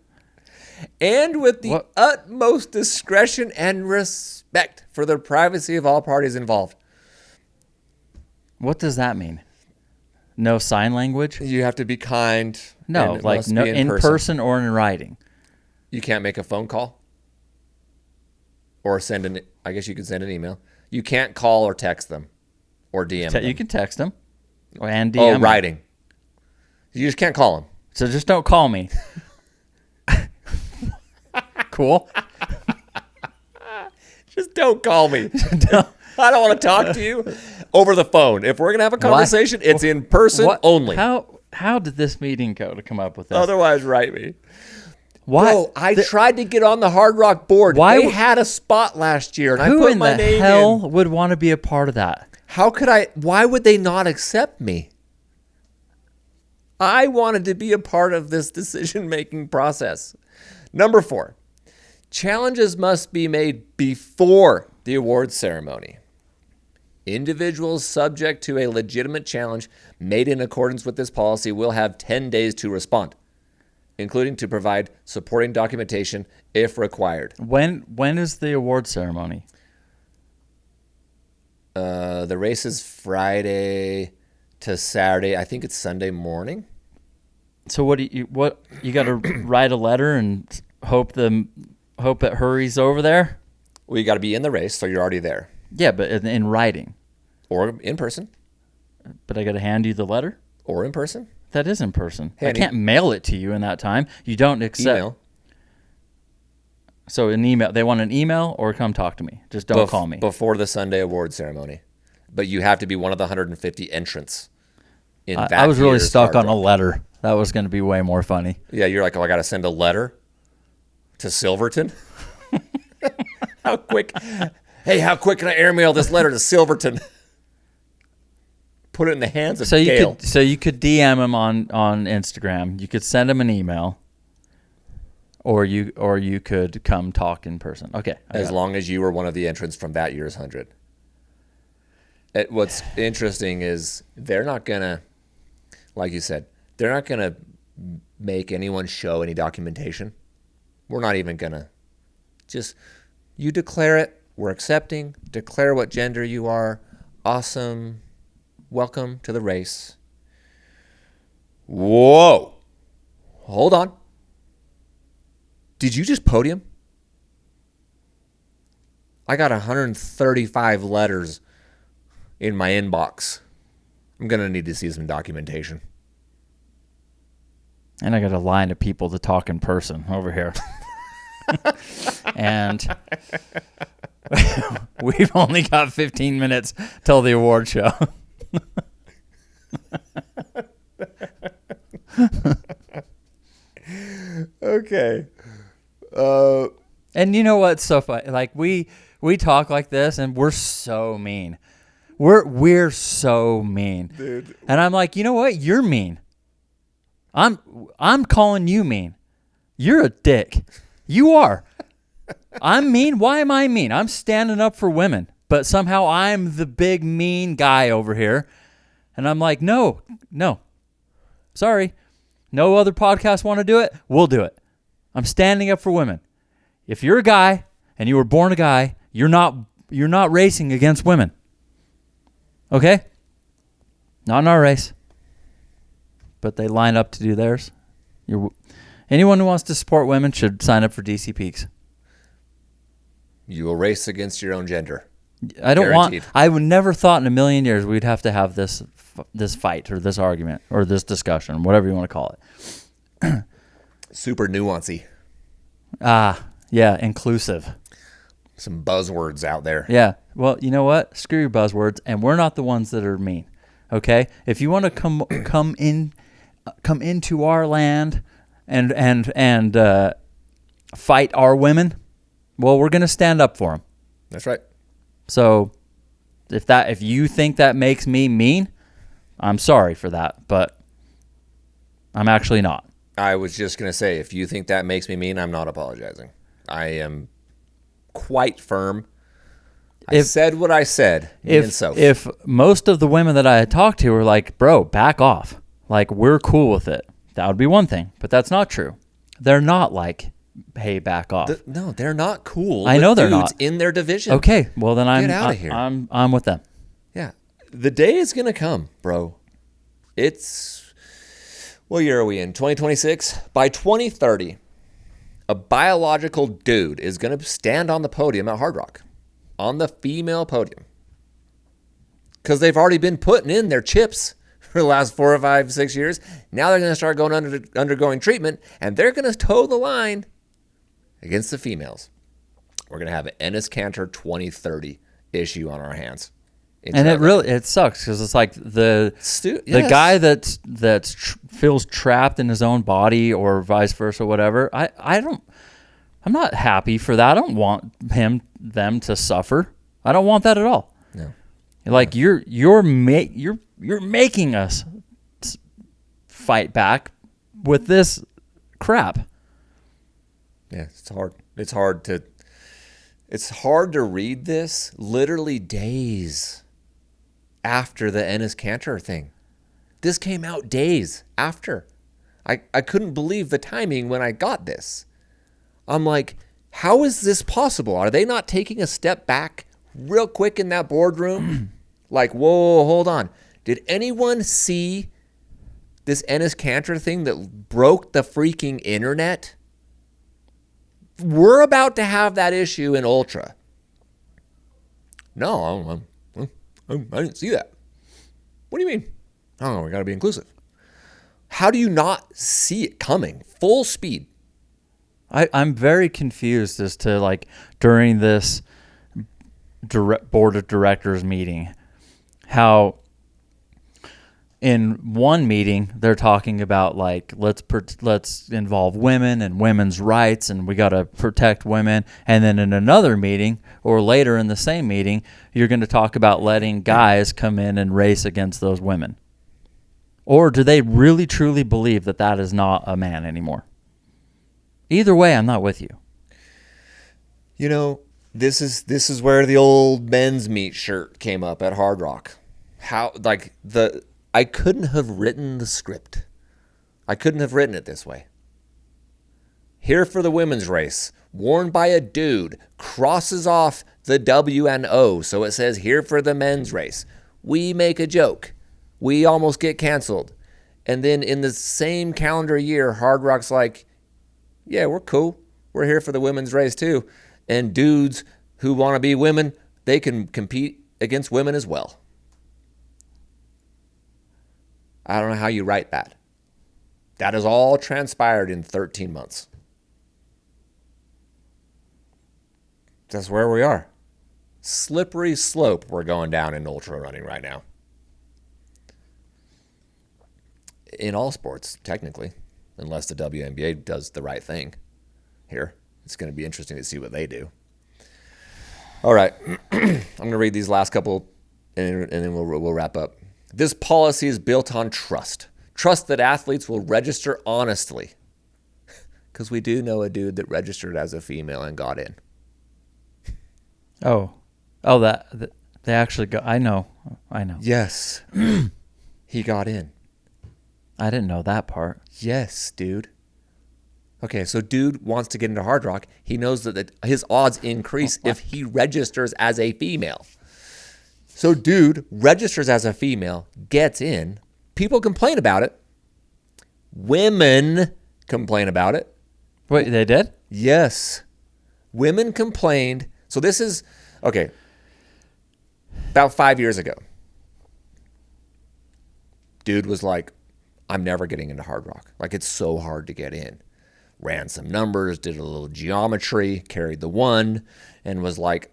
and with the utmost discretion and respect for the privacy of all parties involved. What does that mean? No sign language? You have to be kind. No, like no in person or in writing. You can't make a phone call or I guess you could send an email. You can't call or text them or DM them. You can text them and DM them. Writing. You just can't call them. So just don't call me. Cool. Just don't call me. I don't want to talk to you over the phone. If we're going to have a conversation, it's in person only. How did this meeting go to come up with this? Otherwise, write me. Why? Bro, I tried to get on the Hardrock board. They had a spot last year, and I put my name in. Who in the hell would want to be a part of that? Why would they not accept me? I wanted to be a part of this decision-making process. Number 4, challenges must be made before the awards ceremony. Individuals subject to a legitimate challenge made in accordance with this policy will have 10 days to respond, including to provide supporting documentation if required. When is the award ceremony? The race is Friday to Saturday. I think it's Sunday morning. So what you got to write a letter and hope it hurries over there? Well, you got to be in the race, so you're already there. Yeah, but in writing. Or in person. But I got to hand you the letter? Or in person. That is in person. Hey, I can't mail it to you in that time. You don't accept. Email. So an email. They want an email or come talk to me. Just don't call me. Before the Sunday award ceremony. But you have to be one of the 150 entrants in that I was really year's stuck on Hardrock. a letter. That was going to be way more funny. Yeah, you're like, I got to send a letter to Silverton? How quick can I airmail this letter to Silverton? Put it in the hands of Gail. You could DM him on Instagram. You could send him an email, or you could come talk in person. Okay. As long as you were one of the entrants from that year's 100. What's interesting is they're not going to, like you said, they're not going to make anyone show any documentation. We're not even going to. Just, you declare it. We're accepting. Declare what gender you are. Awesome. Welcome to the race. Whoa. Hold on. Did you just podium? I got 135 letters in my inbox. I'm going to need to see some documentation. And I got a line of people to talk in person over here. And we've only got 15 minutes till the award show. Okay. And you know what's so funny? Like we talk like this and we're so mean. We're so mean. Dude. And I'm like, you know what? You're mean. I'm calling you mean. You're a dick. You are. I'm mean. Why am I mean? I'm standing up for women, but somehow I'm the big mean guy over here. And I'm like, no. Sorry. No other podcasts want to do it. We'll do it. I'm standing up for women. If you're a guy and you were born a guy, you're not racing against women. Okay? Not in our race. But they line up to do theirs. Anyone who wants to support women should sign up for DC Peaks. You will race against your own gender. I would never thought in a million years we'd have to have this fight or this argument or this discussion, whatever you want to call it. Super nuancy. Yeah, inclusive. Some buzzwords out there. Yeah. Well, you know what? Screw your buzzwords, and we're not the ones that are mean. Okay? If you want to come into our land and fight our women, well, we're going to stand up for them. That's right. So if you think that makes me mean, I'm sorry for that, but I'm actually not. I was just going to say, if you think that makes me mean, I'm not apologizing. I am quite firm. I said what I said. If most of the women that I had talked to were like, bro, back off. Like, we're cool with it. That would be one thing, but that's not true. They're not like, hey, back off. No, they're not cool. I know they're not in their division. Okay, well then Get out of here. I'm with them. Yeah, the day is gonna come, bro. It's what year are we in? 2026. By 2030, a biological dude is gonna stand on the podium at Hardrock, on the female podium, because they've already been putting in their chips for the last 4 or 5, 6 years. Now they're going to start undergoing treatment, and they're going to toe the line against the females. We're going to have an Ennis Cantor 2030 issue on our hands. And it sucks because it's like the guy that feels trapped in his own body or vice versa, whatever. I'm not happy for that. I don't want them to suffer. I don't want that at all. No. Like you're making us fight back with this crap. Yeah, it's hard. It's hard to read this literally days after the Ennis Cantor thing. This came out days after. I couldn't believe the timing when I got this. I'm like, how is this possible? Are they not taking a step back real quick in that boardroom? Like, whoa, hold on. Did anyone see this Ennis Cantor thing that broke the freaking internet? We're about to have that issue in Ultra. No, I didn't see that. What do you mean? Oh, we got to be inclusive. How do you not see it coming? Full speed. I'm very confused as to, like, during this board of directors meeting, how in one meeting they're talking about, like, let's involve women and women's rights and we got to protect women, and then in another meeting or later in the same meeting you're going to talk about letting guys come in and race against those women. Or do they really truly believe that that is not a man anymore? Either way, I'm not with you. You know, this is where the old men's meat shirt came up at Hardrock. How, like, I couldn't have written the script. I couldn't have written it this way. Here for the women's race, worn by a dude, crosses off the W and O, so it says here for the men's race. We make a joke. We almost get canceled. And then in the same calendar year, Hardrock's like, yeah, we're cool. We're here for the women's race too. And dudes who want to be women, they can compete against women as well. I don't know how you write that. That has all transpired in 13 months. That's where we are. Slippery slope we're going down in ultra running right now. In all sports, technically, unless the WNBA does the right thing here. It's going to be interesting to see what they do. All right. I'm going to read these last couple and then we'll wrap up. This policy is built on trust. Trust that athletes will register honestly. Because we do know a dude that registered as a female and got in. Oh, that they actually got. I know. Yes. He got in. I didn't know that part. Yes, dude. Okay, so dude wants to get into Hardrock. He knows that his odds increase if he registers as a female. So dude registers as a female, gets in. People complain about it. Women complain about it. Wait, they did? Yes. Women complained. So this is, okay, about 5 years ago. Dude was like, I'm never getting into Hardrock. Like, it's so hard to get in. ran some numbers, did a little geometry, carried the one, and was like,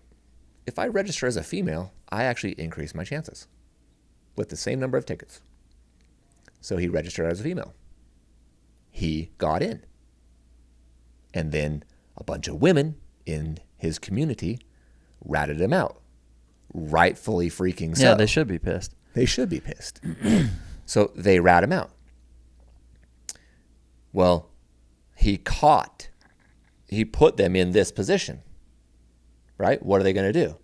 if I register as a female, I actually increase my chances with the same number of tickets. So he registered as a female. He got in. And then a bunch of women in his community ratted him out. Rightfully freaking so. Yeah, they should be pissed. They should be pissed. So they rat him out. Well, he put them in this position, right? What are they going to do?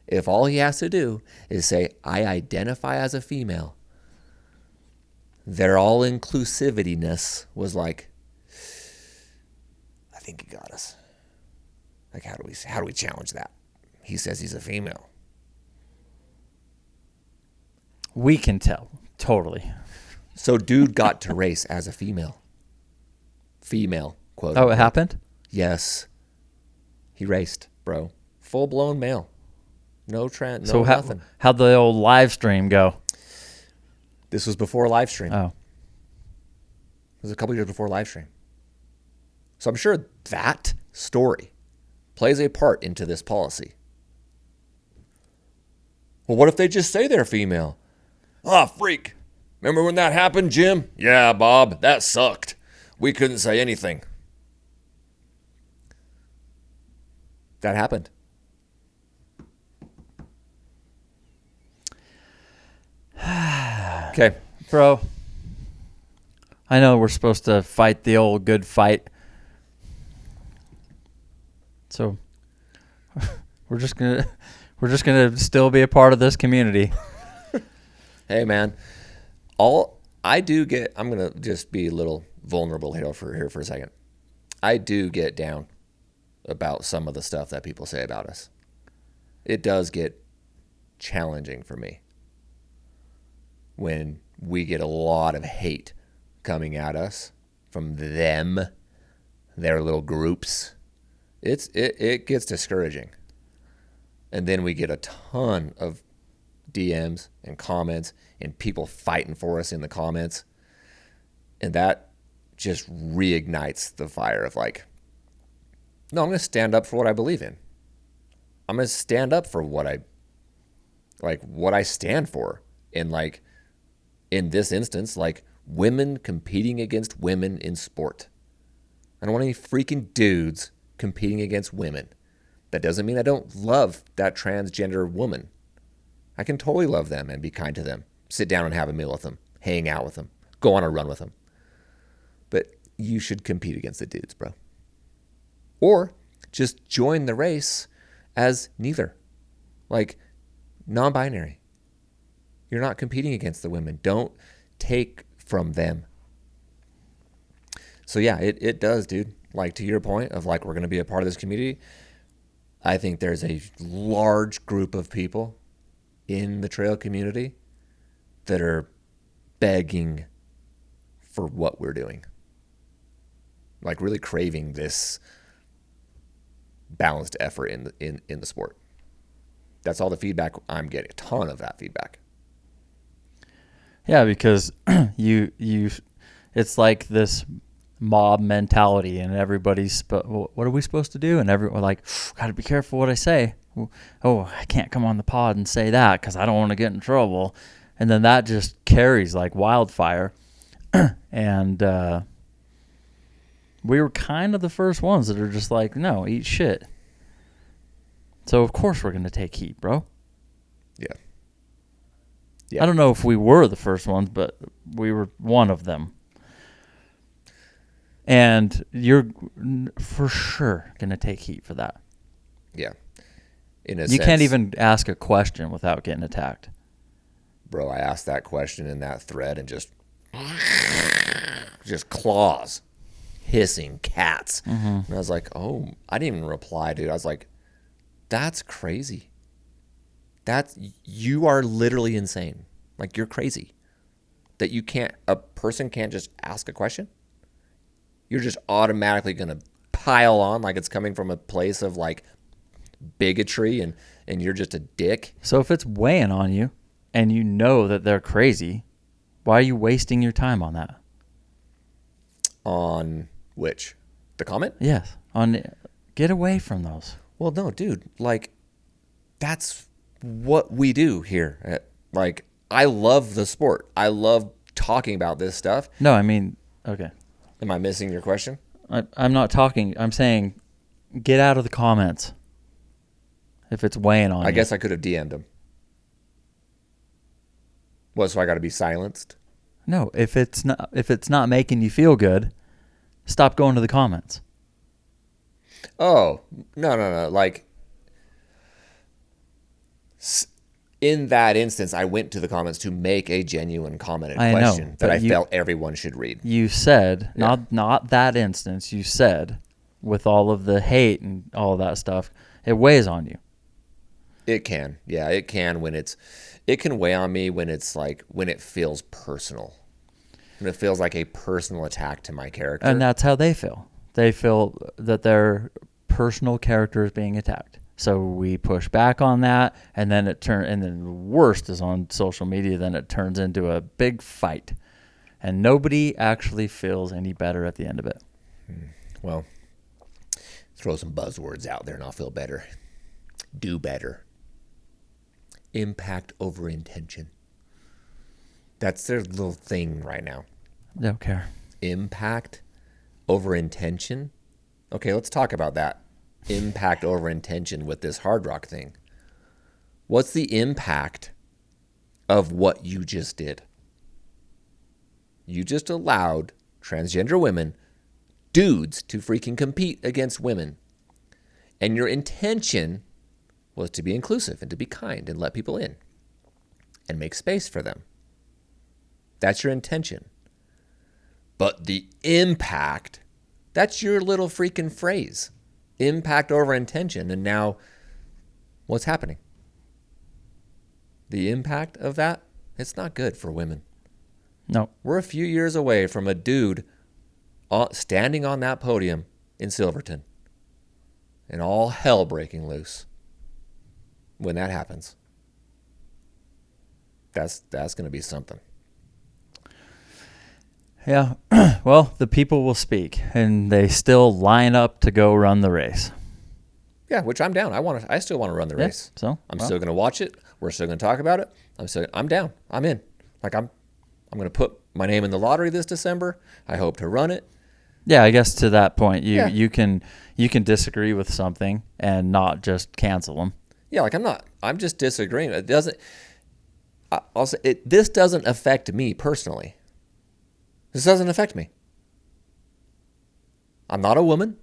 If all he has to do is say, I identify as a female, their all-inclusivityness was like, I think he got us. Like, how do we challenge that? He says he's a female. We can tell. Totally. So dude got to race as a female. Female, quote. Oh, it happened? Yes. He raced, bro. Full-blown male. No So nothing. How'd the old live stream go? This was before live stream. Oh. It was a couple years before live stream. So I'm sure that story plays a part into this policy. Well, what if they just say they're female? Ah, freak. Remember when that happened, Jim? Yeah, Bob, that sucked. We couldn't say anything. That happened. Okay. Bro, I know we're supposed to fight the old good fight. So we're just gonna still be a part of this community. Hey, man. I'm going to just be a little vulnerable here for a second. I do get down about some of the stuff that people say about us. It does get challenging for me when we get a lot of hate coming at us from them, their little groups. It gets discouraging. And then we get a ton of DMs and comments and people fighting for us in the comments. And that just reignites the fire of like, no, I'm going to stand up for what I believe in. I'm going to stand up for what I stand for. And like, in this instance, like women competing against women in sport. I don't want any freaking dudes competing against women. That doesn't mean I don't love that transgender woman. I can totally love them and be kind to them. Sit down and have a meal with them. Hang out with them. Go on a run with them. But you should compete against the dudes, bro. Or just join the race as neither. Like, non-binary. You're not competing against the women. Don't take from them. So yeah, it does, dude. Like, to your point of like, we're going to be a part of this community. I think there's a large group of people in the trail community that are begging for what we're doing. Like really craving this balanced effort in the sport. That's all the feedback I'm getting. A ton of that feedback. Yeah, because it's like this mob mentality, and everybody's what are we supposed to do? And everyone like, gotta be careful what I say. Oh, I can't come on the pod and say that because I don't want to get in trouble. And then that just carries like wildfire. And we were kind of the first ones that are just like, no, eat shit. So of course we're gonna take heat, bro. Yeah. I don't know if we were the first ones, but we were one of them. And you're for sure going to take heat for that. Yeah. You can't even ask a question without getting attacked. Bro, I asked that question in that thread and just claws, hissing cats. Mm-hmm. And I was like, oh, I didn't even reply, dude. I was like, that's crazy. You are literally insane. Like, you're crazy. That a person can't just ask a question. You're just automatically going to pile on like it's coming from a place of like bigotry and you're just a dick. So if it's weighing on you and you know that they're crazy, why are you wasting your time on that? On which? The comment? Yes. Get away from those. Well, no, dude. Like, that's what we do here. Like, I love the sport. I love talking about this stuff. No, I mean, okay. Am I missing your question? I'm not talking. I'm saying get out of the comments if it's weighing on you. I guess I could have DM'd him. What, so I got to be silenced? No, if it's not making you feel good, stop going to the comments. Oh, no. Like, in that instance, I went to the comments to make a genuine commented question that I felt everyone should read. You said, not that instance, you said, with all of the hate and all of that stuff, it weighs on you. It can. Yeah, it can it can weigh on me when it's like, when it feels personal. When it feels like a personal attack to my character. And that's how they feel. They feel that their personal character is being attacked. So we push back on that, and then and then the worst is on social media. Then it turns into a big fight, and nobody actually feels any better at the end of it. Well, throw some buzzwords out there, and I'll feel better. Do better. Impact over intention. That's their little thing right now. Don't care. Impact over intention. Okay, let's talk about that. Impact over intention with this Hardrock thing. What's the impact of what you just did? You just allowed transgender women, dudes, to freaking compete against women. And your intention was to be inclusive and to be kind and let people in and make space for them. That's your intention. But the impact, that's your little freaking phrase. Impact over intention. And now, what's happening? The impact of that, it's not good for women. No. We're a few years away from a dude standing on that podium in Silverton and all hell breaking loose when that happens. That's going to be something. Yeah. Well, the people will speak, and they still line up to go run the race. Yeah, which I'm down. I still want to run the race. So I'm still going to watch it. We're still going to talk about it. I'm down. I'm in. Like I'm going to put my name in the lottery this December. I hope to run it. Yeah, I guess to that point, you can disagree with something and not just cancel them. Yeah, like I'm just disagreeing. It doesn't. This doesn't affect me personally. This doesn't affect me. I'm not a woman,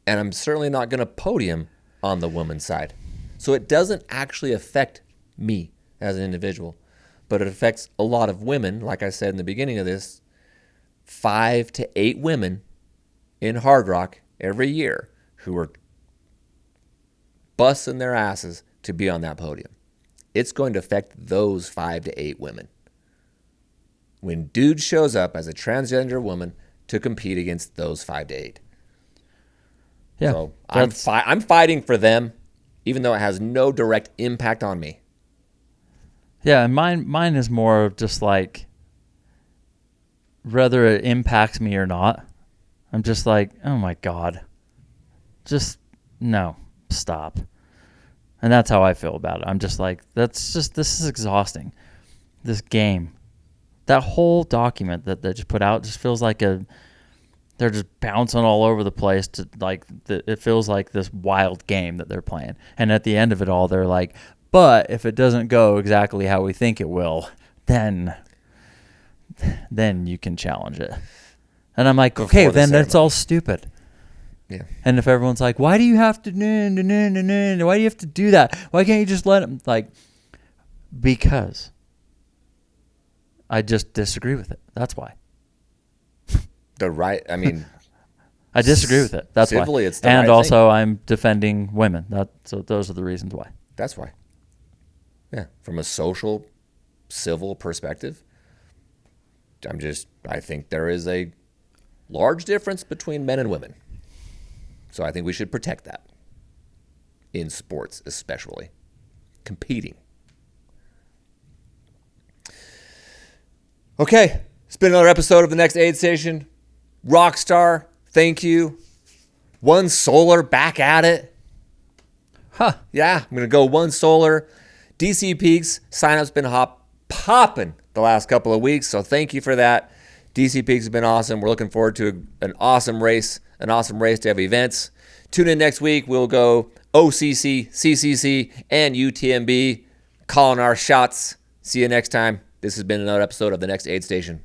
and I'm certainly not going to podium on the woman's side. So it doesn't actually affect me as an individual, but it affects a lot of women. Like I said in the beginning of this, 5 to 8 women in Hardrock every year who are busting their asses to be on that podium. It's going to affect those 5 to 8 women. When dude shows up as a transgender woman to compete against those 5 to 8. Yeah, so I'm fighting for them, even though it has no direct impact on me. Yeah, and mine is more of just like, whether it impacts me or not, I'm just like, oh my God, just no, stop. And that's how I feel about it. I'm just like, this is exhausting. This game. That whole document that they just put out just feels like they're just bouncing all over the place it feels like this wild game that they're playing. And at the end of it all, they're like, but if it doesn't go exactly how we think it will, then you can challenge it. And I'm like, okay, then that's all stupid. Yeah. And if everyone's like, why do you have to, why do you have to do that? Why can't you just let them, because I just disagree with it. That's why. I disagree with it. That's civilly, why. It's the and right also, thing. I'm defending women. So those are the reasons why. That's why. Yeah, from a social, civil perspective, I think there is a large difference between men and women. So I think we should protect that in sports, especially competing. Okay, it's been another episode of the Next Aid Station. Rockstar, thank you. One Solar back at it. Huh. Yeah, I'm going to go One Solar. DC Peaks, sign-up's been popping the last couple of weeks, so thank you for that. DC Peaks has been awesome. We're looking forward to an awesome race to have events. Tune in next week. We'll go OCC, CCC, and UTMB, calling our shots. See you next time. This has been another episode of The Next Aid Station.